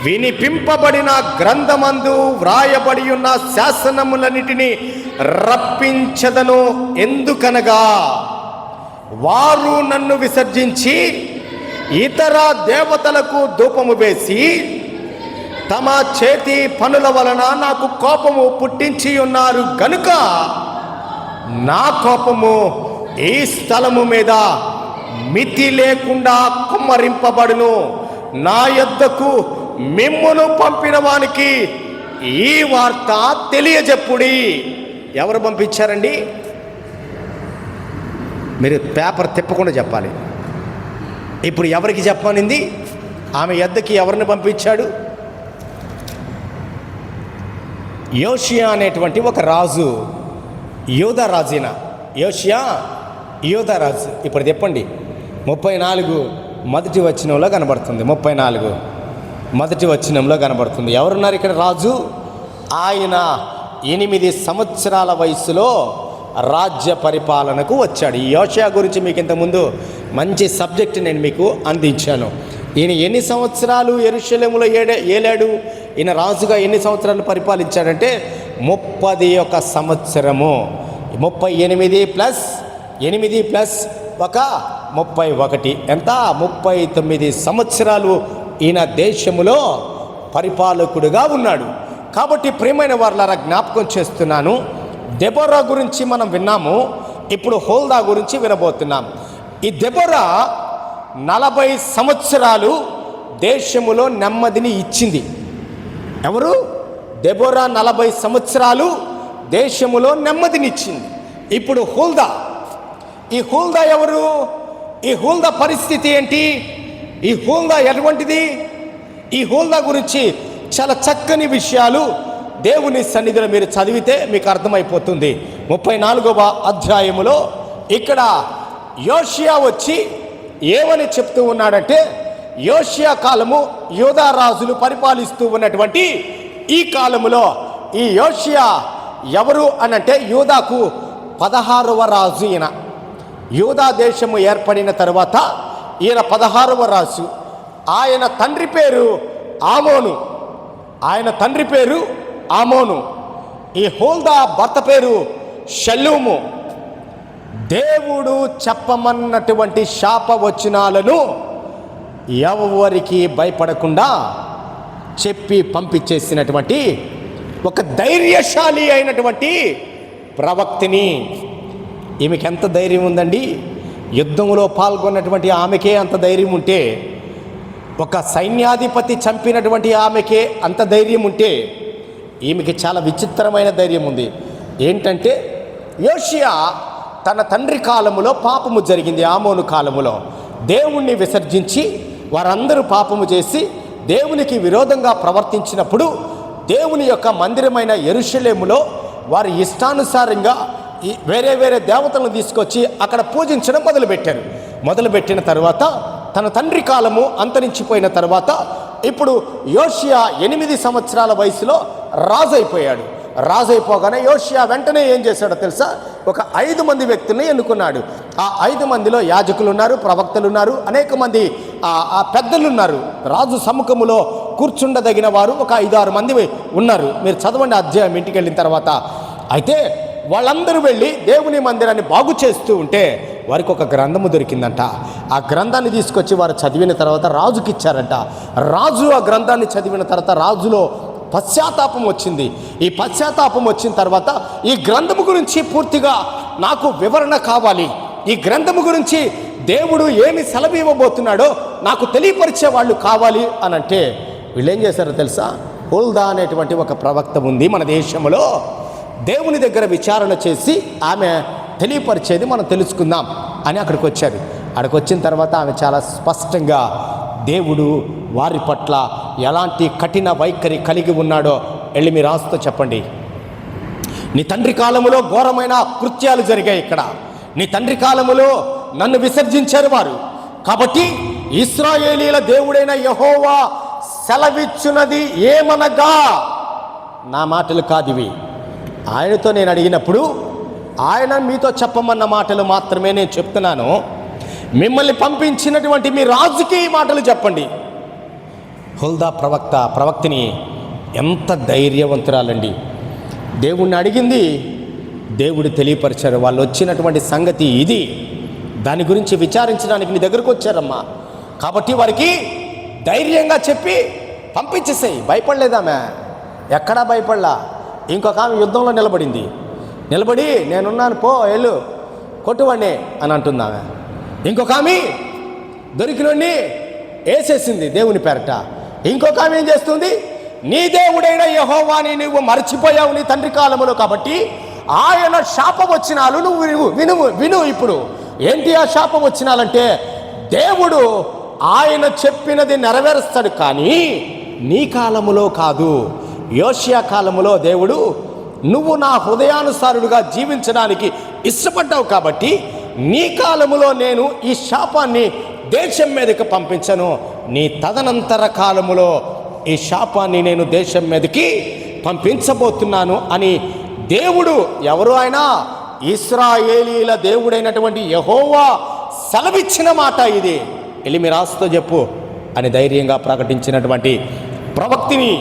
Speaker 1: వినిపింపబడిన గ్రంథమందు వ్రాయబడి ఉన్న శాసనములన్నిటినీ రప్పించదను. ఎందుకనగా వారు నన్ను విసర్జించి ఇతర దేవతలకు ధూపము వేసి తమ చేతి పనుల వలన నాకు కోపము పుట్టించి ఉన్నారు గనుక నా కోపము ఈ స్థలము మీద మితి లేకుండా కుమ్మరింపబడును. నా యొద్దకు మిమ్మును పంపిన వానికి ఈ వార్త తెలియజెప్పుడి. ఎవరు పంపించారండి? మీరు పేపర్ తిప్పకుండా చెప్పాలి. ఇప్పుడు ఎవరికి చెప్పనింది? ఆమె యొద్దకి ఎవరిని పంపించాడు? యోషియా అనేటువంటి ఒక రాజు, యూదా రాజైన యోషియా యోధారాజు. ఇప్పుడు చెప్పండి, 34 మొదటి వచనంలో కనబడుతుంది. 34 మొదటి వచనంలో కనబడుతుంది. ఎవరున్నారు ఇక్కడ రాజు? ఆయన 8 సంవత్సరాల వయసులో రాజ్య పరిపాలనకు వచ్చాడు. ఈ యోషియా గురించి మీకు ఇంతకుముందు మంచి సబ్జెక్ట్ నేను మీకు అందించాను. ఈయన ఎన్ని సంవత్సరాలు యెరూషలేములో ఏలాడు? ఈయన రాజుగా ఎన్ని సంవత్సరాలు పరిపాలించాడంటే 31 సంవత్సరము. 38 ప్లస్ 8 ప్లస్ 31 ఎంత? 39 సంవత్సరాలు ఈయన దేశములో పరిపాలకుడుగా ఉన్నాడు. కాబట్టి ప్రియమైన వారలారా, జ్ఞాపకం చేస్తున్నాను, దెబోరా గురించి మనం విన్నాము. ఇప్పుడు హుల్దా గురించి వినబోతున్నాం. ఈ దెబోరా 40 సంవత్సరాలు దేశములో నెమ్మదిని ఇచ్చింది. ఎవరు? దెబోరా 40 సంవత్సరాలు దేశములో నెమ్మదినిచ్చింది. ఇప్పుడు హుల్దా. ఈ హుల్దా ఎవరు? ఈ హుల్దా పరిస్థితి ఏంటి? ఈ హుల్దా ఎటువంటిది? ఈ హుల్దా గురించి చాలా చక్కని విషయాలు దేవుని సన్నిధిలో మీరు చదివితే మీకు అర్థమైపోతుంది. 34వ అధ్యాయములో ఇక్కడ యోషియా వచ్చి ఏమని చెప్తూ ఉన్నాడంటే, యోషియా కాలము యూదా రాజులు పరిపాలిస్తూ ఉన్నటువంటి ఈ కాలములో ఈ యోషియా ఎవరు అనంటే యూదాకు 16వ రాజు. ఈయన యూదా దేశము ఏర్పడిన తర్వాత ఈయన 16వ రాజు. ఆయన తండ్రి పేరు ఆమోను. ఆమోను. ఈ హుల్దా భర్త పేరు షల్లూము. దేవుడు చెప్పమన్నటువంటి శాపవచనాలను ఎవరికి భయపడకుండా చెప్పి పంపించేసినటువంటి ఒక ధైర్యశాలి అయినటువంటి ప్రవక్తిని. ఈమెకి ఎంత ధైర్యం ఉందండి! యుద్ధంలో పాల్గొన్నటువంటి ఆమెకే అంత ధైర్యం ఉంటే, ఒక సైన్యాధిపతి చంపినటువంటి ఆమెకే అంత ధైర్యం ఉంటే, ఈమెకి చాలా విచిత్రమైన ధైర్యం ఉంది. ఏంటంటే, యోషియా తన తండ్రి కాలములో పాపము జరిగింది. ఆమోను కాలములో దేవుణ్ణి విసర్జించి వారందరూ పాపము చేసి దేవునికి విరోధంగా ప్రవర్తించినప్పుడు దేవుని యొక్క మందిరమైన యెరూషలేములో వారి ఇష్టానుసారంగా వేరే వేరే దేవతలను తీసుకొచ్చి అక్కడ పూజించడం మొదలుపెట్టిన తర్వాత తన తండ్రి కాలము అంతరించిపోయిన తర్వాత ఇప్పుడు యోషియా 8 సంవత్సరాల వయసులో రాజు అయిపోగానే యోషియా వెంటనే ఏం చేశాడో తెలుసా? ఒక 5 మంది వ్యక్తుల్ని ఎన్నుకున్నాడు. ఆ 5 మందిలో యాజకులు ఉన్నారు, ప్రవక్తలు ఉన్నారు, అనేక మంది ఆ పెద్దలు ఉన్నారు. రాజు సముఖములో కూర్చుండదగిన వారు ఒక 5-6 మంది ఉన్నారు. మీరు చదవండి అధ్యాయం ఇంటికి వెళ్ళిన తర్వాత. అయితే వాళ్ళందరూ వెళ్ళి దేవుని మందిరాన్ని బాగు చేస్తూ ఉంటే వారికి ఒక గ్రంథము దొరికిందంట. ఆ గ్రంథాన్ని తీసుకొచ్చి వారు చదివిన తర్వాత రాజుకి ఇచ్చారంట. రాజు ఆ గ్రంథాన్ని చదివిన తర్వాత రాజులో పశ్చాత్తాపం వచ్చింది. ఈ పశ్చాత్తాపం వచ్చిన తర్వాత ఈ గ్రంథము గురించి పూర్తిగా నాకు వివరణ కావాలి, ఈ గ్రంథము గురించి దేవుడు ఏమి సెలవు ఇవ్వబోతున్నాడో నాకు తెలియపరిచే వాళ్ళు కావాలి అని అంటే వీళ్ళు ఏం చేశారో తెలుసా? హుల్దా అనేటువంటి ఒక ప్రవక్త ఉంది మన దేశంలో. దేవుని దగ్గర విచారణ చేసి ఆమె తెలియపరిచేది మనం తెలుసుకుందాం అని అక్కడికి వచ్చారు. అక్కడికి వచ్చిన తర్వాత ఆమె చాలా స్పష్టంగా దేవుడు వారి పట్ల ఎలాంటి కఠిన వైఖరి కలిగి ఉన్నాడో వెళ్ళి మీ రాజుతో చెప్పండి. నీ తండ్రి కాలములో ఘోరమైన కృత్యాలు జరిగాయి ఇక్కడ. నీ తండ్రి కాలములో నన్ను విసర్జించారు వారు. కాబట్టి ఇశ్రాయేలీల దేవుడైన యెహోవా సెలవిచ్చున్నది ఏమనగా, నా మాటలు కాదివి. ఆయనతో నేను అడిగినప్పుడు ఆయన మీతో చెప్పమన్న మాటలు మాత్రమే నేను చెప్తున్నాను. మిమ్మల్ని పంపించినటువంటి మీ రాజుకి ఈ మాటలు చెప్పండి. హుల్దా ప్రవక్తిని ఎంత ధైర్యవంతురాలండి! దేవుణ్ణి అడిగింది, దేవుడు తెలియపరిచారు. వాళ్ళు వచ్చినటువంటి సంగతి ఇది. దాని గురించి విచారించడానికి నీ దగ్గరకు వచ్చారమ్మా. కాబట్టి వారికి ధైర్యంగా చెప్పి పంపించేసాయి. భయపడలేదామె, ఎక్కడా భయపడలా. ఇంకొక ఆమె యుద్ధంలో నిలబడి నేనున్నాను, పో వెళ్ళు కొట్టువాడిని అని అంటుందామె. ఇంకొక ఆమె దొరికినోడిని వేసేసింది దేవుని పేరట. ఇంకొక ఆమె ఏం చేస్తుంది? నీ దేవుడైన యెహోవాని నువ్వు మర్చిపోయావు నీ తండ్రి కాలములో, కాబట్టి ఆయన శాపవచనాలు నువ్వు విను. ఇప్పుడు ఏంటి ఆ శాపవచనాలంటే, దేవుడు ఆయన చెప్పినది నెరవేరుస్తాడు, కానీ నీ కాలములో కాదు. యోషియా కాలములో దేవుడు నువ్వు నా హృదయానుసారుడుగా జీవించడానికి ఇష్టపడ్డావు, కాబట్టి నీ కాలములో నేను ఈ శాపాన్ని దేశం మీదకి పంపించను, నీ తదనంతర కాలములో ఈ శాపాన్ని నేను దేశం మీదకి పంపించబోతున్నాను అని దేవుడు, ఎవరు ఆయన? ఇశ్రాయేలీల దేవుడైనటువంటి యెహోవా సెలవిచ్చిన మాట ఇది. వెళ్ళి మీ రాసుతో చెప్పు అని ధైర్యంగా ప్రకటించినటువంటి ప్రవక్తిని.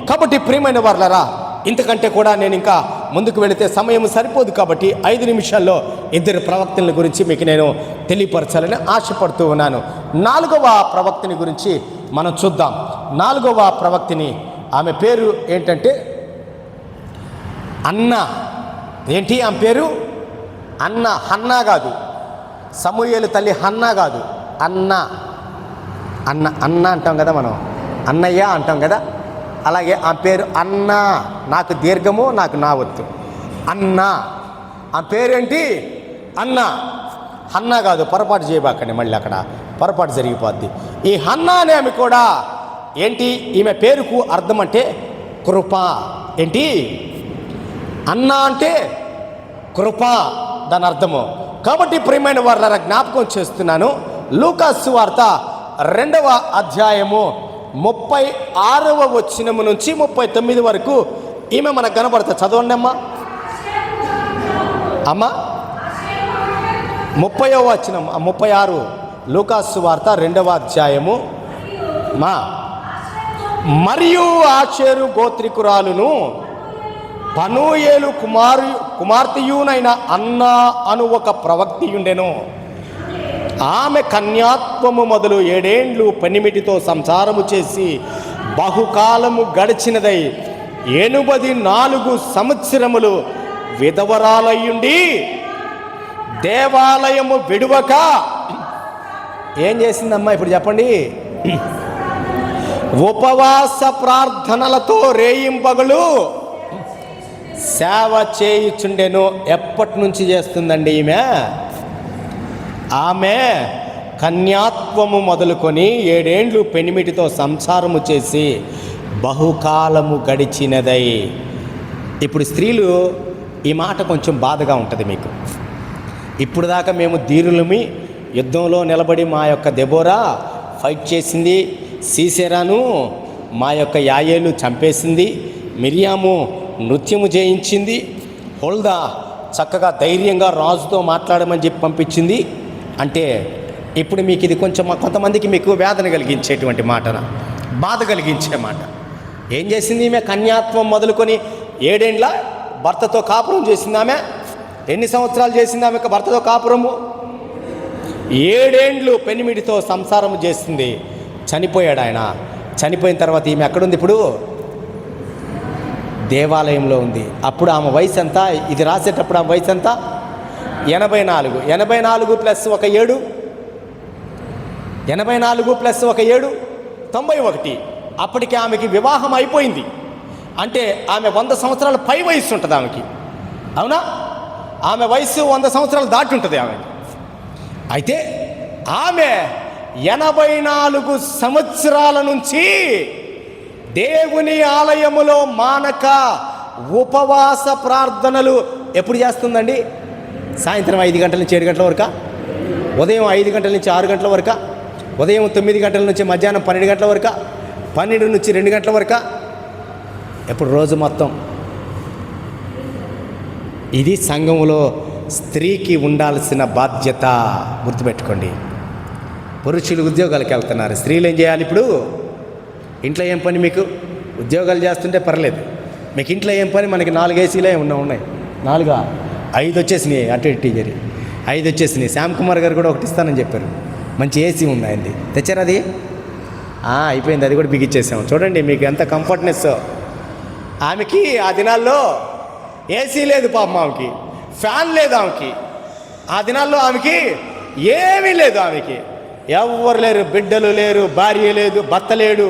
Speaker 1: కాబట్టి ప్రియమైన వారలారా, ఇంతకంటే కూడా నేను ఇంకా ముందుకు వెళితే సమయం సరిపోదు. కాబట్టి 5 నిమిషాల్లో 2 ప్రవక్తల గురించి మీకు నేను తెలియపరచాలని ఆశపడుతూ ఉన్నాను. 4వ ప్రవక్తిని గురించి మనం చూద్దాం. 4వ ప్రవక్తిని, ఆమె పేరు ఏంటంటే అన్న. ఏంటి ఆమె పేరు? అన్న. హన్నా కాదు, సమూయేలు తల్లి హన్నా కాదు, అన్న. అన్న అన్న అంటాం కదా మనం, అన్నయ్య అంటాం కదా, అలాగే ఆ పేరు అన్న. నాకు దీర్ఘము, నాకు నా వత్తు. అన్న. ఆ పేరేంటి? అన్న. హన్నా కాదు, పొరపాటు చేయబాకండి, మళ్ళీ అక్కడ పొరపాటు జరిగిపోద్ది. ఈ హన్నా అనే ఆమె కూడా ఏంటి? ఈమె పేరుకు అర్థం అంటే కృప. ఏంటి? అన్న అంటే కృప, దాని అర్థము. కాబట్టి ప్రియమైన వారలారా, జ్ఞాపకం చేస్తున్నాను, లూకాసు సువార్త 2వ అధ్యాయము 36వ వచనము నుంచి 39 వరకు ఈమె మనకు కనబడుతుంది. చదవండి అమ్మా. 30వ వచనం, 36, లూకాసు సువార్త 2వ అధ్యాయము. మరియు ఆషేరు గోత్రికురాలును పనూయేలు కుమార్తెయునైన అన్న అను ఒక ప్రవక్తియుండెను. ఆమె కన్యాత్వము మొదలు 7 ఏండ్లు పనిమిటితో సంసారము చేసి బహుకాలము గడిచినదై 84 సంవత్సరములు విధవరాలయ్యుండి దేవాలయము విడువక ఏం చేసిందమ్మా? ఇప్పుడు చెప్పండి. ఉపవాస ప్రార్థనలతో రేయింపగలు సేవ చేయుచుండెను. ఎప్పటి నుంచి చేస్తుందండి ఈమె? ఆమె కన్యాత్వము మొదలుకొని 7 ఏండ్లు పెనిమిటితో సంసారము చేసి బహుకాలము గడిచినదై. ఇప్పుడు స్త్రీలు, ఈ మాట కొంచెం బాధగా ఉంటుంది మీకు. ఇప్పుడు దాకా మేము ధీరులమి, యుద్ధంలో నిలబడి మా యొక్క దెబోరా ఫైట్ చేసింది, సీసెరాను మా యొక్క యాయేలు చంపేసింది, మిరియాము నృత్యము చేయించింది, హోల్దా చక్కగా ధైర్యంగా రాజుతో మాట్లాడమని చెప్పి పంపించింది అంటే, ఇప్పుడు మీకు ఇది కొంచెం కొంతమందికి మీకు వేదన కలిగించేటువంటి మాటన, బాధ కలిగించే మాట. ఏం చేసింది ఈమె? కన్యాత్వం మొదలుకొని 7 ఏండ్ల భర్తతో కాపురం చేసింది. ఆమె ఎన్ని సంవత్సరాలు చేసింది ఆమె భర్తతో కాపురము? 7 ఏండ్లు పెనిమిడితో సంసారం చేసింది. చనిపోయాడు ఆయన. చనిపోయిన తర్వాత ఈమె ఎక్కడుంది? ఇప్పుడు దేవాలయంలో ఉంది. అప్పుడు ఆమె వయసు ఎంత? ఇది రాసేటప్పుడు ఆమె వయసు ఎంత? 84. 84 ప్లస్ ఒక 7, 84 ప్లస్ ఒక 7, 91. అప్పటికి ఆమెకి వివాహం అయిపోయింది. అంటే ఆమె 100 సంవత్సరాల పై వయసు ఉంటుంది ఆమెకి. అవునా? ఆమె వయసు 100 సంవత్సరాలు దాటి ఉంటుంది ఆమె. అయితే ఆమె 84 సంవత్సరాల నుంచి దేవుని ఆలయములో మానక ఉపవాస ప్రార్థనలు ఎప్పుడు చేస్తుందండి? సాయంత్రం 5 గంటల నుంచి 7 గంటల వరకు, ఉదయం 5 గంటల నుంచి 6 గంటల వరకు, ఉదయం 9 గంటల నుంచి మధ్యాహ్నం 12 గంటల వరకు, 12 నుంచి 2 గంటల వరకు, ఎప్పుడు రోజు మొత్తం. ఇది సంఘంలో స్త్రీకి ఉండాల్సిన బాధ్యత. గుర్తుపెట్టుకోండి. పురుషులు ఉద్యోగాలకు వెళ్తున్నారు, స్త్రీలు ఏం చేయాలి? ఇప్పుడు ఇంట్లో ఏం పని మీకు? ఉద్యోగాలు చేస్తుంటే పర్లేదు, మీకు ఇంట్లో ఏం పని? మనకి 4 ఏసీలే ఉన్నాయి. 4, 5 వచ్చేసినాయి. అటు ఇటు జరి 5 వచ్చేసినాయి. శ్యామ్ కుమార్ గారు కూడా ఒకటి ఇస్తానని చెప్పారు. మంచి ఏసీ ఉంది ఆయనది. తెచ్చారు అది? అయిపోయింది, అది కూడా బిగిచ్చేసాము. చూడండి మీకు ఎంత కంఫర్ట్నెస్. ఆమెకి ఆ దినాల్లో ఏసీ లేదు పాపం, ఆమెకి ఫ్యాన్ లేదు, ఆమెకి ఆ దినాల్లో ఆమెకి ఏమీ లేదు. ఆమెకి ఎవ్వరు లేరు, బిడ్డలు లేరు, భార్య లేదు, భర్త లేడు,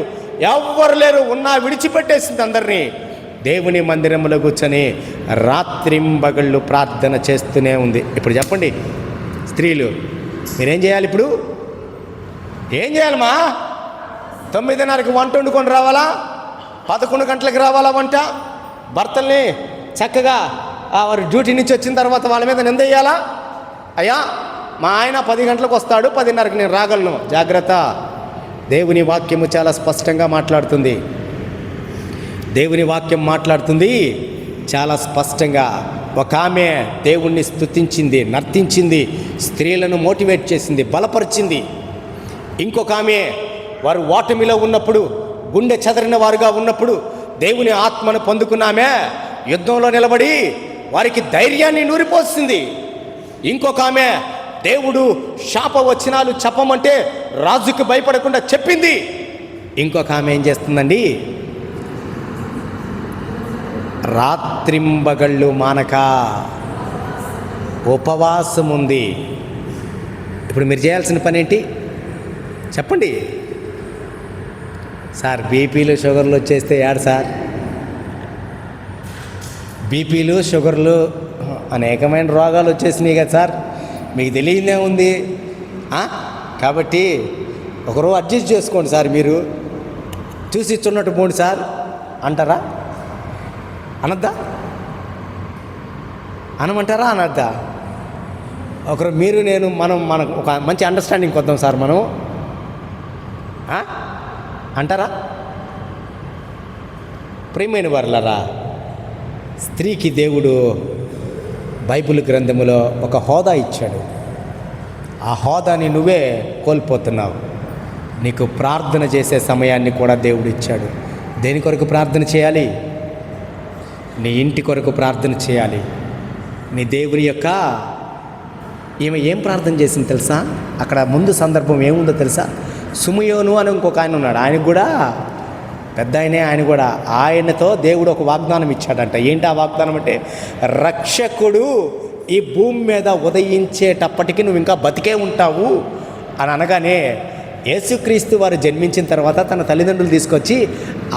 Speaker 1: ఎవ్వరు లేరు. ఉన్నా విడిచిపెట్టేసింది అందరినీ. దేవుని మందిరంలో కూర్చొని రాత్రింబగళ్ళు ప్రార్థన చేస్తూనే ఉంది. ఇప్పుడు చెప్పండి స్త్రీలు, మీరేం చేయాలి? ఇప్పుడు ఏం చేయాలమ్మా? 9:30కి వంట వండుకొని రావాలా? 11 గంటలకు రావాలా వంట? భర్తల్ని చక్కగా వారు డ్యూటీ నుంచి వచ్చిన తర్వాత వాళ్ళ మీద నిందేయాలా? అయ్యా మా ఆయన 10 గంటలకు వస్తాడు, 10:30కి నేను రాగలను. జాగ్రత్త. దేవుని వాక్యము చాలా స్పష్టంగా మాట్లాడుతుంది. దేవుని వాక్యం మాట్లాడుతుంది చాలా స్పష్టంగా. ఒక ఆమె దేవుణ్ణి స్తుతించింది, నర్తించింది, స్త్రీలను మోటివేట్ చేసింది, బలపరిచింది. ఇంకొక ఆమె వారు ఓటమిలో ఉన్నప్పుడు, గుండె చెదరిన వారుగా ఉన్నప్పుడు దేవుని ఆత్మను పొందుకున్న ఆమె యుద్ధంలో నిలబడి వారికి ధైర్యాన్ని నూరిపోసింది. ఇంకొక ఆమె దేవుడు శాపవచనాలు చెప్పమంటే రాజుకి భయపడకుండా చెప్పింది. ఇంకొక ఆమె ఏం చేస్తుందండి, రాత్రింబగళ్ళు మానక ఉపవాసం ఉంది. ఇప్పుడు మీరు చేయాల్సిన పని ఏంటి చెప్పండి సార్? బీపీలు షుగర్లు వచ్చేస్తే ఏడు సార్, బీపీలు షుగర్లు అనేకమైన రోగాలు వచ్చేసినాయి కదా సార్, మీకు తెలియదే ఉంది. కాబట్టి ఒకరోజు అడ్జస్ట్ చేసుకోండి సార్, మీరు చూసి ఇచ్చున్నట్టు పోండి సార్ అంటారా? అనద్దా? అనమంటారా? అనద్దా? ఒకరు మీరు నేను మనకు ఒక మంచి అండర్స్టాండింగ్ కొద్దాం సార్ మనం అంటారా? ప్రియమైన వారలారా, స్త్రీకి దేవుడు బైబిల్ గ్రంథములో ఒక హోదా ఇచ్చాడు. ఆ హోదాని నువ్వే కోల్పోతున్నావు. నీకు ప్రార్థన చేసే సమయాన్ని కూడా దేవుడు ఇచ్చాడు. దేని కొరకు ప్రార్థన చేయాలి? నీ ఇంటి కొరకు ప్రార్థన చేయాలి. నీ దేవుని యొక్క ఈమె ఏం ప్రార్థన చేసింది తెలుసా? అక్కడ ముందు సందర్భం ఏముందో తెలుసా? సుమయోను అని ఇంకొక ఆయన ఉన్నాడు, ఆయనకు కూడా పెద్ద ఆయనే, ఆయన కూడా ఆయనతో దేవుడు ఒక వాగ్దానం ఇచ్చాడంట. ఏంటి ఆ వాగ్దానం అంటే, రక్షకుడు ఈ భూమి మీద ఉదయించేటప్పటికి నువ్వు ఇంకా బతికే ఉంటావు అని అనగానే, యేసుక్రీస్తు వారు జన్మించిన తర్వాత తన తల్లిదండ్రులు తీసుకొచ్చి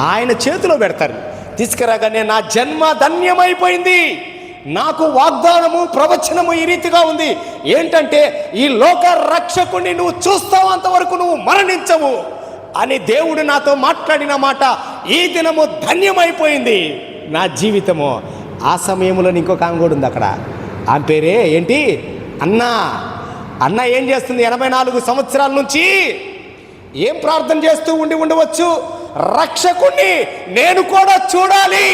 Speaker 1: ఆయన చేతిలో పెడతారు. తీసుకురాగానే నా జన్మ ధన్యమైపోయింది, నాకు వాగ్దానము ప్రవచనము ఈ రీతిగా ఉంది. ఏంటంటే, ఈ లోక రక్షకుడిని నువ్వు చూస్తావు, అంతవరకు నువ్వు మరణించవు అని దేవుడు నాతో మాట్లాడిన మాట ఈ దినము ధన్యమైపోయింది నా జీవితము. ఆ సమయంలో ఇంకొక ఆమె కూడా ఉంది అక్కడ. ఆమె పేరే ఏంటి? అన్న. అన్న ఏం చేస్తుంది? 84 సంవత్సరాల నుంచి ఏం ప్రార్థన చేస్తూ ఉండవచ్చు? రక్షకుణ్ణి నేను కూడా చూడాలి,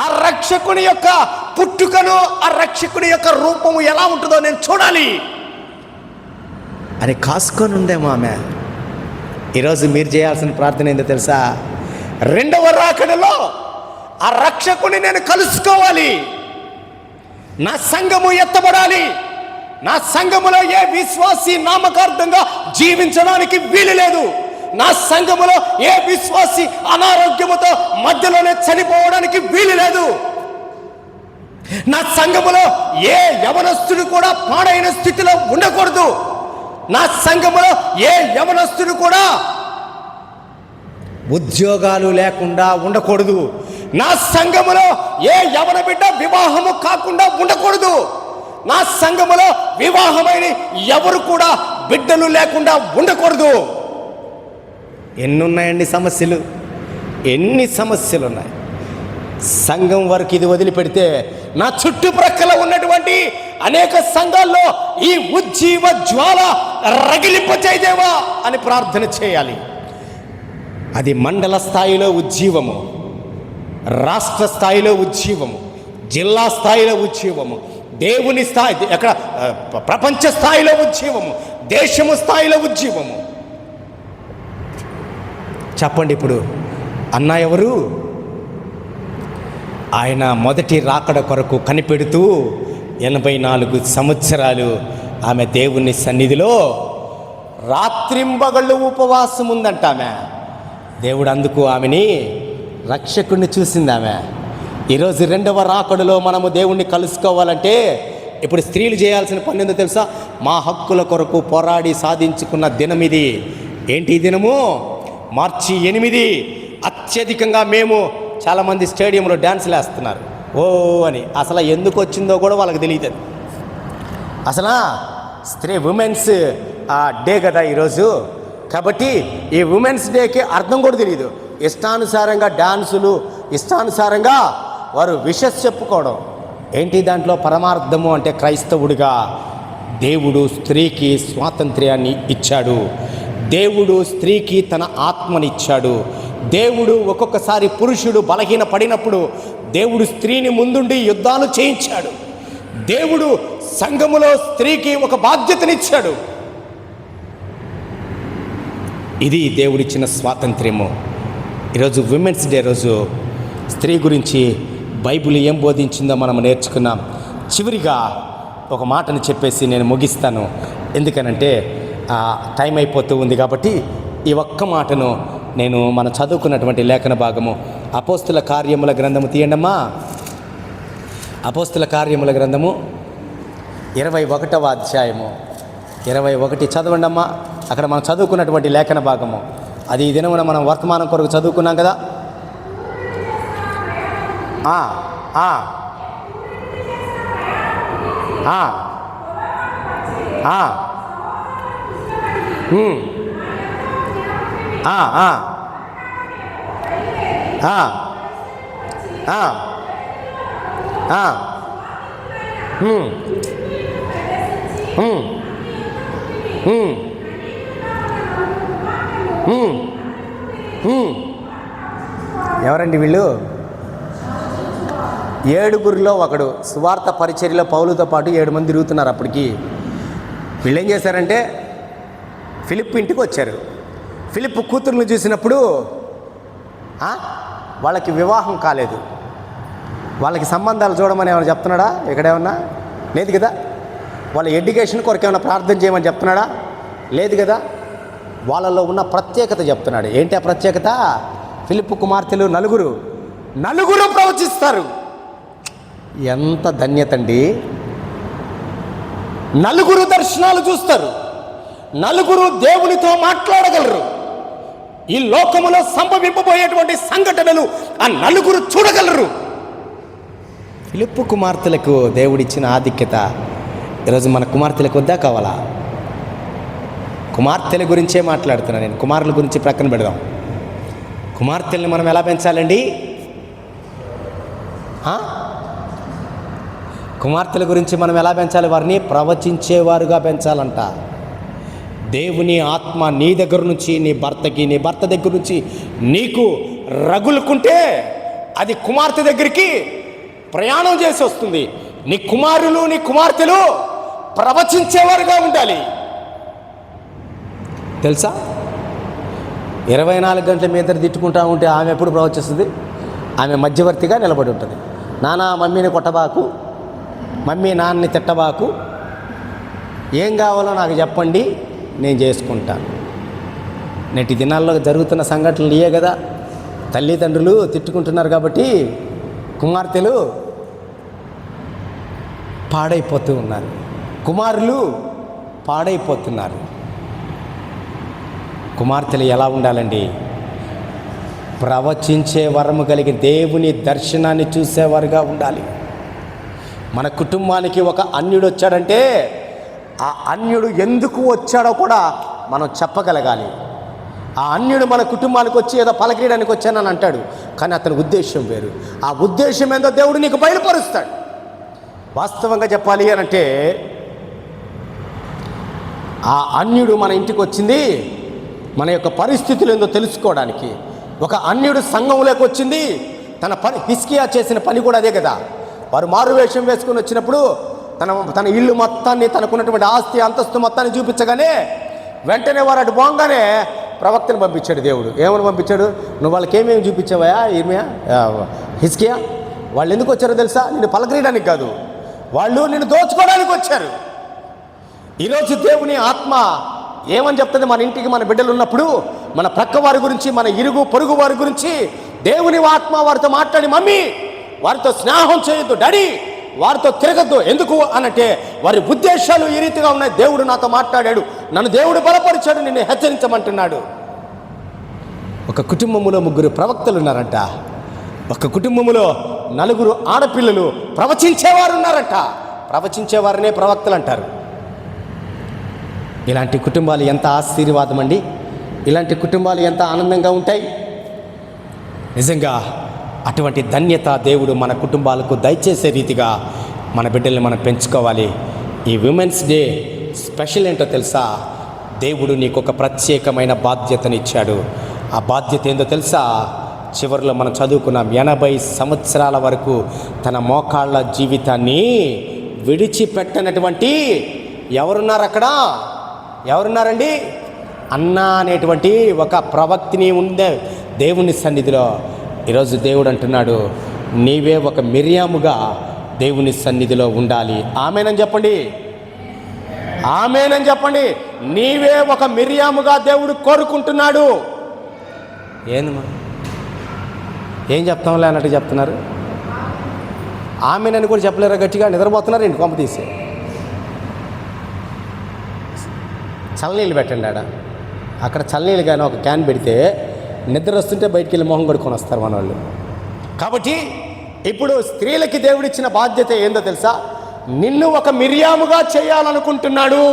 Speaker 1: ఆ రక్షకుని యొక్క పుట్టుకను, ఆ రక్షకుని యొక్క రూపము ఎలా ఉంటుందో నేను చూడాలి అని కాసుకొని ఉందేమో ఆమె. ఈరోజు మీరు చేయాల్సిన ప్రార్థన ఏంటో తెలుసా? రెండవ రాకడలో ఆ రక్షకుని నేను కలుసుకోవాలి, నా సంఘము ఎత్తబడాలి, నా సంఘములో ఏ విశ్వాసి నామకార్థంగా జీవించడానికి వీలు లేదు, నా సంఘములో ఏ విశ్వాసి అనారోగ్యముతో మధ్యలోనే చనిపోవడానికి వీలు లేదు, నా సంఘములో ఏ యవనస్తుడు కూడా పాడైన స్థితిలో ఉండకూడదు, నా సంఘములో ఏ యవనస్తుడు కూడా ఉద్యోగాలు లేకుండా ఉండకూడదు, నా సంఘములో ఏ యవన బిడ్డ వివాహము కాకుండా ఉండకూడదు, నా సంఘములో వివాహమైన ఎవరు కూడా బిడ్డలు లేకుండా ఉండకూడదు. ఎన్నున్నాయండి సమస్యలు, ఎన్ని సమస్యలు ఉన్నాయి. సంఘం వరకు ఇది వదిలిపెడితే నా చుట్టుప్రక్కల ఉన్నటువంటి అనేక సంఘాల్లో ఈ ఉజ్జీవ జ్వాల రగిలింపచేయదేవా అని ప్రార్థన చేయాలి. అది మండల స్థాయిలో ఉజ్జీవము, రాష్ట్ర స్థాయిలో ఉజ్జీవము, జిల్లా స్థాయిలో ఉజ్జీవము, దేవుని స్థాయి ఎక్కడ ప్రపంచ స్థాయిలో ఉజ్జీవము, దేశము స్థాయిలో ఉజ్జీవము. చెప్పండి ఇప్పుడు అన్న ఎవరు? ఆయన మొదటి రాకడ కొరకు కనిపెడుతూ 84 సంవత్సరాలు ఆమె దేవుని సన్నిధిలో రాత్రింబగళ్ళు ఉపవాసం ఉందంట ఆమె. దేవుడు అందుకు ఆమెని రక్షకుడిని చూసింది ఆమె. ఈరోజు రెండవ రాకడలో మనము దేవుణ్ణి కలుసుకోవాలంటే ఇప్పుడు స్త్రీలు చేయాల్సిన పని ఏందో తెలుసా? మా హక్కుల కొరకు పోరాడి సాధించుకున్న దినం ఇది. ఏంటి ఈ దినము? మార్చి 8. అత్యధికంగా మేము చాలామంది స్టేడియంలో డ్యాన్సులు వేస్తున్నారు ఓ అని. అసలు ఎందుకు వచ్చిందో కూడా వాళ్ళకి తెలియదు. అసలు ఉమెన్స్ డే కదా ఈరోజు. కాబట్టి ఈ ఉమెన్స్ డేకి అర్థం కూడా తెలియదు. ఇష్టానుసారంగా డ్యాన్సులు, ఇష్టానుసారంగా వారు విషస్ చెప్పుకోవడం. ఏంటి దాంట్లో పరమార్థము అంటే క్రైస్తవుడిగా దేవుడు స్త్రీకి స్వాతంత్ర్యాన్ని ఇచ్చాడు. దేవుడు స్త్రీకి తన ఆత్మనిచ్చాడు. దేవుడు ఒక్కొక్కసారి పురుషుడు బలహీన పడినప్పుడు దేవుడు స్త్రీని ముందుండి యుద్ధాలు చేయించాడు. దేవుడు సంఘములో స్త్రీకి ఒక బాధ్యతనిచ్చాడు. ఇది దేవుడిచ్చిన స్వాతంత్ర్యము. ఈరోజు విమెన్స్ డే రోజు స్త్రీ గురించి బైబిల్ ఏం బోధించిందో మనం నేర్చుకున్నాం. చివరిగా ఒక మాటను చెప్పేసి నేను ముగిస్తాను. ఎందుకనంటే టైం అయిపోతూ ఉంది కాబట్టి ఈ ఒక్క మాటను నేను మనం చదువుకున్నటువంటి లేఖన భాగము అపోస్తుల కార్యముల గ్రంథము తీయండమ్మా. అపోస్తుల కార్యముల గ్రంథము 21వ అధ్యాయము 21 చదవండమ్మా. అక్కడ మనం చదువుకున్నటువంటి లేఖన భాగము అది ఈ దినమున మనం వర్తమానం కొరకు చదువుకున్నాం కదా. ఎవరండి వీళ్ళు? 7గురిలో ఒకడు. సువార్త పరిచర్యలో పౌలుతో పాటు 7 మంది తిరుగుతున్నారు. అప్పటికి వీళ్ళు ఏం చేశారంటే ఫిలిప్ ఇంటికి వచ్చారు. ఫిలిప్ కూతుర్ని చూసినప్పుడు వాళ్ళకి వివాహం కాలేదు. వాళ్ళకి సంబంధాలు చూడమని ఏమైనా చెప్తున్నాడా? ఇక్కడేమన్నా లేదు కదా. వాళ్ళ ఎడ్యుకేషన్ కొరకు ఏమైనా ప్రార్థన చేయమని చెప్తున్నాడా? లేదు కదా. వాళ్ళలో ఉన్న ప్రత్యేకత చెప్తున్నాడు. ఏంటి ఆ ప్రత్యేకత? ఫిలిప్ కుమార్తెలు నలుగురు ప్రవచిస్తారు. ఎంత ధన్యత అండి! నలుగురు దర్శనాలు చూస్తారు. నలుగురు దేవునితో మాట్లాడగలరు. ఈ లోకములో సంభవింపబోయేటువంటి సంఘటనలు ఆ నలుగురు చూడగలరు. ఫిలిప్ కుమార్తెలకు దేవుడిచ్చిన ఆధిక్యత ఈరోజు మన కుమార్తెలకు వద్దా కావాలా? కుమార్తెల గురించే మాట్లాడుతున్నా నేను. కుమారుల గురించి ప్రక్కన పెడదాం. కుమార్తెల్ని మనం ఎలా పెంచాలండి? కుమార్తెల గురించి మనం ఎలా పెంచాలి? వారిని ప్రవచించేవారుగా పెంచాలంట. దేవుని ఆత్మ నీ దగ్గర నుంచి నీ భర్తకి, నీ భర్త దగ్గర నుంచి నీకు రగులుకుంటే అది కుమార్తె దగ్గరికి ప్రయాణం చేసి వస్తుంది. నీ కుమారులు నీ కుమార్తెలు ప్రవచించేవారుగా ఉండాలి. తెలుసా? 24 గంటల మీద తిట్టుకుంటా ఉంటే ఆమె ఎప్పుడు ప్రవచిస్తుంది? ఆమె మధ్యవర్తిగా నిలబడి ఉంటుంది. నాన్న మమ్మీని కొట్టబాకు, మమ్మీ నాన్నని తిట్టబాకు, ఏం కావాలో నాకు చెప్పండి, నేను చేసుకుంటాను. నేటి దినాల్లో జరుగుతున్న సంఘటనలు ఇయే కదా. తల్లిదండ్రులు తిట్టుకుంటున్నారు కాబట్టి కుమార్తెలు పాడైపోతూ ఉన్నారు, కుమారులు పాడైపోతున్నారు. కుమార్తెలు ఎలా ఉండాలండి? ప్రవచించే వరము కలిగి దేవుని దర్శనాన్ని చూసేవారుగా ఉండాలి. మన కుటుంబానికి ఒక అన్యుడు వచ్చాడంటే ఆ అన్యుడు ఎందుకు వచ్చాడో కూడా మనం చెప్పగలగాలి. ఆ అన్యుడు మన కుటుంబానికి వచ్చి ఏదో పలకరియడానికి వచ్చానని అంటాడు, కానీ అతని ఉద్దేశం వేరు. ఆ ఉద్దేశం ఏందో దేవుడు నీకు బయలుపరుస్తాడు. వాస్తవంగా చెప్పాలి అని అంటే ఆ అన్యుడు మన ఇంటికి వచ్చింది మన యొక్క పరిస్థితులు ఏందో తెలుసుకోవడానికి. ఒక అన్యుడు సంఘంలోకి వచ్చింది తన పని. హిజ్కియా చేసిన పని కూడా అదే కదా. వారు మారువేషం వేసుకొని వచ్చినప్పుడు తన ఇల్లు మొత్తాన్ని, తనకున్నటువంటి ఆస్తి అంతస్తు మొత్తాన్ని చూపించగానే వెంటనే వారు అటు పోగానే ప్రవక్తను పంపించాడు దేవుడు. ఏమని పంపించాడు? నువ్వు వాళ్ళకి ఏమేమి చూపించావయా హిజ్కియా? వాళ్ళు ఎందుకు వచ్చారో తెలుసా? నిన్ను పలకరీయడానికి కాదు, వాళ్ళు నిన్ను దోచుకోవడానికి వచ్చారు. ఈరోజు దేవుని ఆత్మ ఏమని చెప్తుంది? మన ఇంటికి మన బిడ్డలు ఉన్నప్పుడు మన ప్రక్క వారి గురించి, మన ఇరుగు పొరుగు వారి గురించి దేవుని ఆత్మ వారితో మాట్లాడి, మమ్మీ వారితో స్నేహం చేయొద్దు, డాడీ వారితో తిరగద్దు. ఎందుకు అనంటే వారి ఉద్దేశాలు ఈ రీతిగా ఉన్నాయి. దేవుడు నాతో మాట్లాడాడు, నన్ను దేవుడు బలపరిచాడు, నిన్ను హెచ్చరించమంటున్నాడు. ఒక కుటుంబంలో 3 ప్రవక్తలు ఉన్నారంట. ఒక కుటుంబంలో 4 ఆడపిల్లలు ప్రవచించేవారు ఉన్నారంట. ప్రవచించేవారినే ప్రవక్తలు అంటారు. ఇలాంటి కుటుంబాలు ఎంత ఆశీర్వాదం అండి! ఇలాంటి కుటుంబాలు ఎంత ఆనందంగా ఉంటాయి. నిజంగా అటువంటి ధన్యత దేవుడు మన కుటుంబాలకు దయచేసే రీతిగా మన బిడ్డల్ని మనం పెంచుకోవాలి. ఈ విమెన్స్ డే స్పెషల్ ఏంటో తెలుసా? దేవుడు నీకు ఒక ప్రత్యేకమైన బాధ్యతనిచ్చాడు. ఆ బాధ్యత ఏందో తెలుసా? చివరిలో మనం చదువుకున్నాం, 80 సంవత్సరాల వరకు తన మోకాళ్ళ జీవితాన్ని విడిచిపెట్టనటువంటి ఎవరున్నారండి? అన్న అనేటువంటి ఒక ప్రవక్తిని ఉండే దేవుని సన్నిధిలో ఈరోజు దేవుడు అంటున్నాడు, నీవే ఒక మిరియాముగా దేవుని సన్నిధిలో ఉండాలి. ఆమేనని చెప్పండి, ఆమేనని చెప్పండి. నీవే ఒక మిరియాముగా దేవుడు కోరుకుంటున్నాడు. ఏందమ్మా, ఏం చెప్తాంలే అన్నట్టు చెప్తున్నారు. ఆమెనని కూడా చెప్పలేరు, గట్టిగా నిద్రపోతున్నారు. ఇంటి కొంప తీసి చల్లనీళ్ళు పెట్టండి. అక్కడ చల్లనీళ్ళు కానీ ఒక క్యాన్ పెడితే నిద్ర వస్తుంటే బయటికి వెళ్ళి మొహం కడుక్కొని వస్తారు మన వాళ్ళు. కాబట్టి ఇప్పుడు స్త్రీలకి దేవుడిచ్చిన బాధ్యత ఏందో తెలుసా? నిన్ను ఒక మిరియాముగా చేయాలనుకుంటున్నాడు,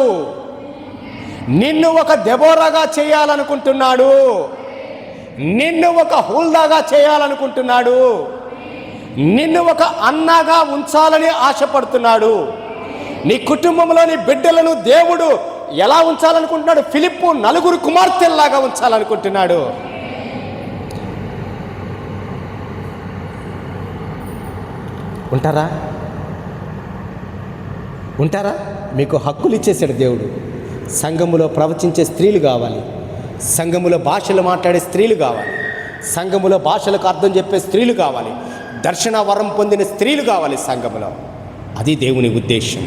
Speaker 1: నిన్ను ఒక దెబోరాగా చేయాలనుకుంటున్నాడు, నిన్ను ఒక హుల్దాగా చేయాలనుకుంటున్నాడు, నిన్ను ఒక అన్నగా ఉంచాలని ఆశపడుతున్నాడు. నీ కుటుంబంలోని బిడ్డలను దేవుడు ఎలా ఉంచాలనుకుంటున్నాడు? ఫిలిప్పు 4 కుమార్తెల్లాగా ఉంచాలనుకుంటున్నాడు. ఉంటారా? మీకు హక్కులు ఇచ్చేసాడు దేవుడు. సంఘములో ప్రవచించే స్త్రీలు కావాలి, సంఘములో భాషలు మాట్లాడే స్త్రీలు కావాలి, సంఘములో భాషలకు అర్థం చెప్పే స్త్రీలు కావాలి, దర్శన వరం పొందిన స్త్రీలు కావాలి సంఘములో. అది దేవుని ఉద్దేశం.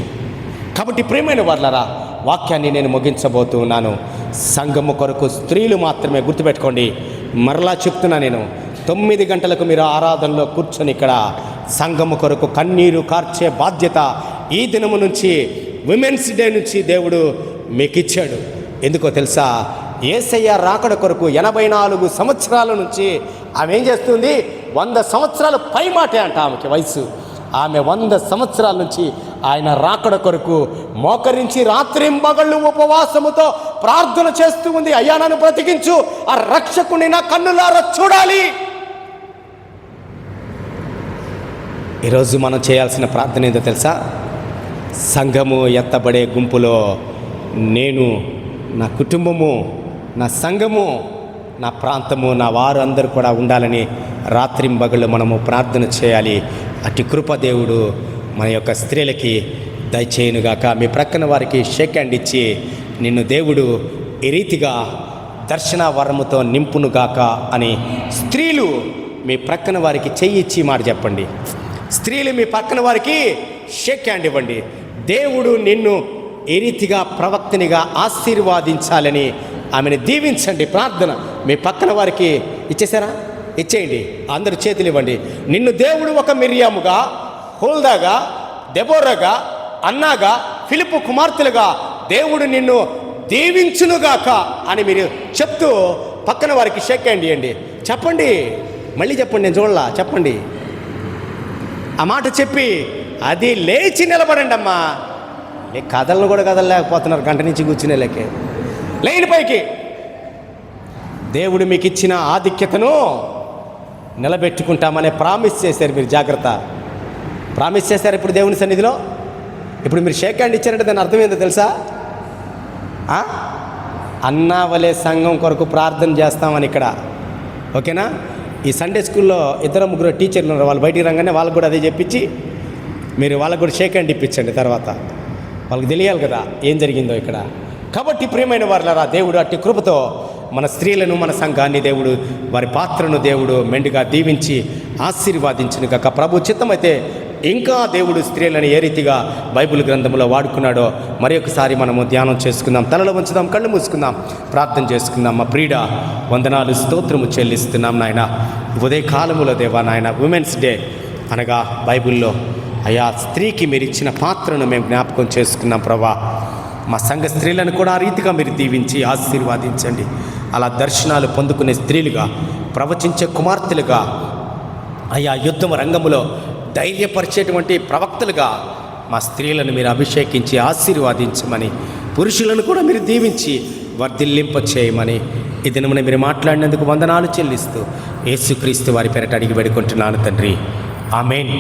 Speaker 1: కాబట్టి ప్రియమైన వారలారా, వాక్యాన్ని నేను ముగించబోతున్నాను. సంఘము కొరకు స్త్రీలు మాత్రమే. గుర్తుపెట్టుకోండి, మరలా చెప్తున్నా, నేను 9 గంటలకు మీరు ఆరాధనలో కూర్చొని ఇక్కడ సంఘము కొరకు కన్నీరు కార్చే బాధ్యత ఈ దినము నుంచి, విమెన్స్ డే నుంచి దేవుడు మీకు ఇచ్చాడు. ఎందుకో తెలుసా? యేసయ్య రాకడ కొరకు 84 సంవత్సరాల నుంచి ఆమె ఏం చేస్తుంది? 100 సంవత్సరాలు పై మాటే అంట ఆమెకి వయసు. ఆమె 100 సంవత్సరాల నుంచి ఆయన రాకడ కొరకు మోకరించి రాత్రింబగళ్ళు ఉపవాసముతో ప్రార్థన చేస్తూ ఉంది. అయ్యా, నన్ను బ్రతికించు, ఆ రక్షకుని నా కన్నులారా చూడాలి. ఈరోజు మనం చేయాల్సిన ప్రార్థన ఏంటో తెలుసా? సంఘము ఎత్తబడే గుంపులో నేను, నా కుటుంబము, నా సంఘము, నా ప్రాంతము, నా వారు అందరూ కూడా ఉండాలని రాత్రింబగళ్ళు మనము ప్రార్థన చేయాలి. అటు కృప దేవుడు మన యొక్క స్త్రీలకి దయచేయునుగాక. మీ ప్రక్కన వారికి షేక్ హ్యాండ్ ఇచ్చి, నిన్ను దేవుడు ఈ రీతిగా దర్శన వరముతో నింపునుగాక అని స్త్రీలు మీ ప్రక్కన వారికి చెయ్యి ఇచ్చి మాట చెప్పండి. స్త్రీలు మీ పక్కన వారికి షేక్ హ్యాండ్ ఇవ్వండి. దేవుడు నిన్ను ఈ రీతిగా ప్రవక్తనిగా ఆశీర్వాదించాలని ఆమెను దీవించండి. ప్రార్థన మీ పక్కన వారికి ఇచ్చేసారా? ఇచ్చేయండి. అందరూ చేతులు ఇవ్వండి. నిన్ను దేవుడు ఒక మిరియాముగా, హుల్దాగా, దెబోరాగా, అన్నాగా, ఫిలిప్పు కుమార్తెలుగా దేవుడు నిన్ను దీవించునుగాక అని మీరు చెప్తూ పక్కన వారికి షేక్ హ్యాండ్ ఇవ్వండి. చెప్పండి, మళ్ళీ చెప్పండి, నేను చూడలా. చెప్పండి, ఆ మాట చెప్పి అది లేచి నిలబడండి. అమ్మా, కథలను కూడా కదలలేకపోతున్నారు, గంట నుంచి కూర్చునే లేకే. లేని పైకి దేవుడు మీకు ఇచ్చిన ఆధిక్యతను నిలబెట్టుకుంటామనే ప్రామిస్ చేశారు. మీరు జాగ్రత్త, ప్రామిస్ చేశారు ఇప్పుడు దేవుని సన్నిధిలో. ఇప్పుడు మీరు షేక్ హ్యాండ్ ఇచ్చారంటే దాని అర్థం ఏంటో తెలుసా? అన్నా వలే సంఘం కొరకు ప్రార్థన చేస్తామని ఇక్కడ. ఓకేనా? ఈ సండే స్కూల్లో 2-3 టీచర్లు ఉన్నారు. వాళ్ళు బయటికి రాగానే వాళ్ళకు కూడా అదే చెప్పించి మీరు వాళ్ళకు కూడా షేక్ హ్యాండ్ ఇప్పించండి. తర్వాత వాళ్ళకి తెలియాలి కదా ఏం జరిగిందో ఇక్కడ. కాబట్టి ప్రియమైన వారులారా, దేవుడు అట్టి కృపతో మన స్త్రీలను, మన సంఘాన్ని దేవుడు, వారి పాత్రను దేవుడు మెండుగా దీవించి ఆశీర్వాదించును కాక. ప్రభు చిత్తమైతే ఇంకా దేవుడు స్త్రీలను ఏ రీతిగా బైబిల్ గ్రంథంలో వాడుకున్నాడో మరి ఒకసారి మనము ధ్యానం చేసుకుందాం. తలలో ఉంచుదాం, కళ్ళు మూసుకుందాం, ప్రార్థన చేసుకుందాం. మా ప్రియుడ, వందనాలు, స్తోత్రము చెల్లిస్తున్నాం నాయన. ఉదయకాలములో దేవా నాయన, ఉమెన్స్ డే అనగా బైబిల్లో అయా స్త్రీకి మీరు ఇచ్చిన పాత్రను మేము జ్ఞాపకం చేసుకున్నాం ప్రభా. మా సంఘ స్త్రీలను కూడా ఆ రీతిగా మీరు దీవించి ఆశీర్వాదించండి. అలా దర్శనాలు పొందుకునే స్త్రీలుగా, ప్రవచించే కుమార్తెలుగా, అయా యుద్ధం రంగములో ధైర్యపరిచేటువంటి ప్రవక్తలుగా మా స్త్రీలను మీరు అభిషేకించి ఆశీర్వాదించమని, పురుషులను కూడా మీరు దీవించి వర్ధిల్లింప చేయమని ఈ దినమున మీరు మాట్లాడినందుకు వందనాలు చెల్లిస్తూ యేసుక్రీస్తు వారి పేరట అడిగి వేడుకుంటున్నాను తండ్రి. ఆమేన్.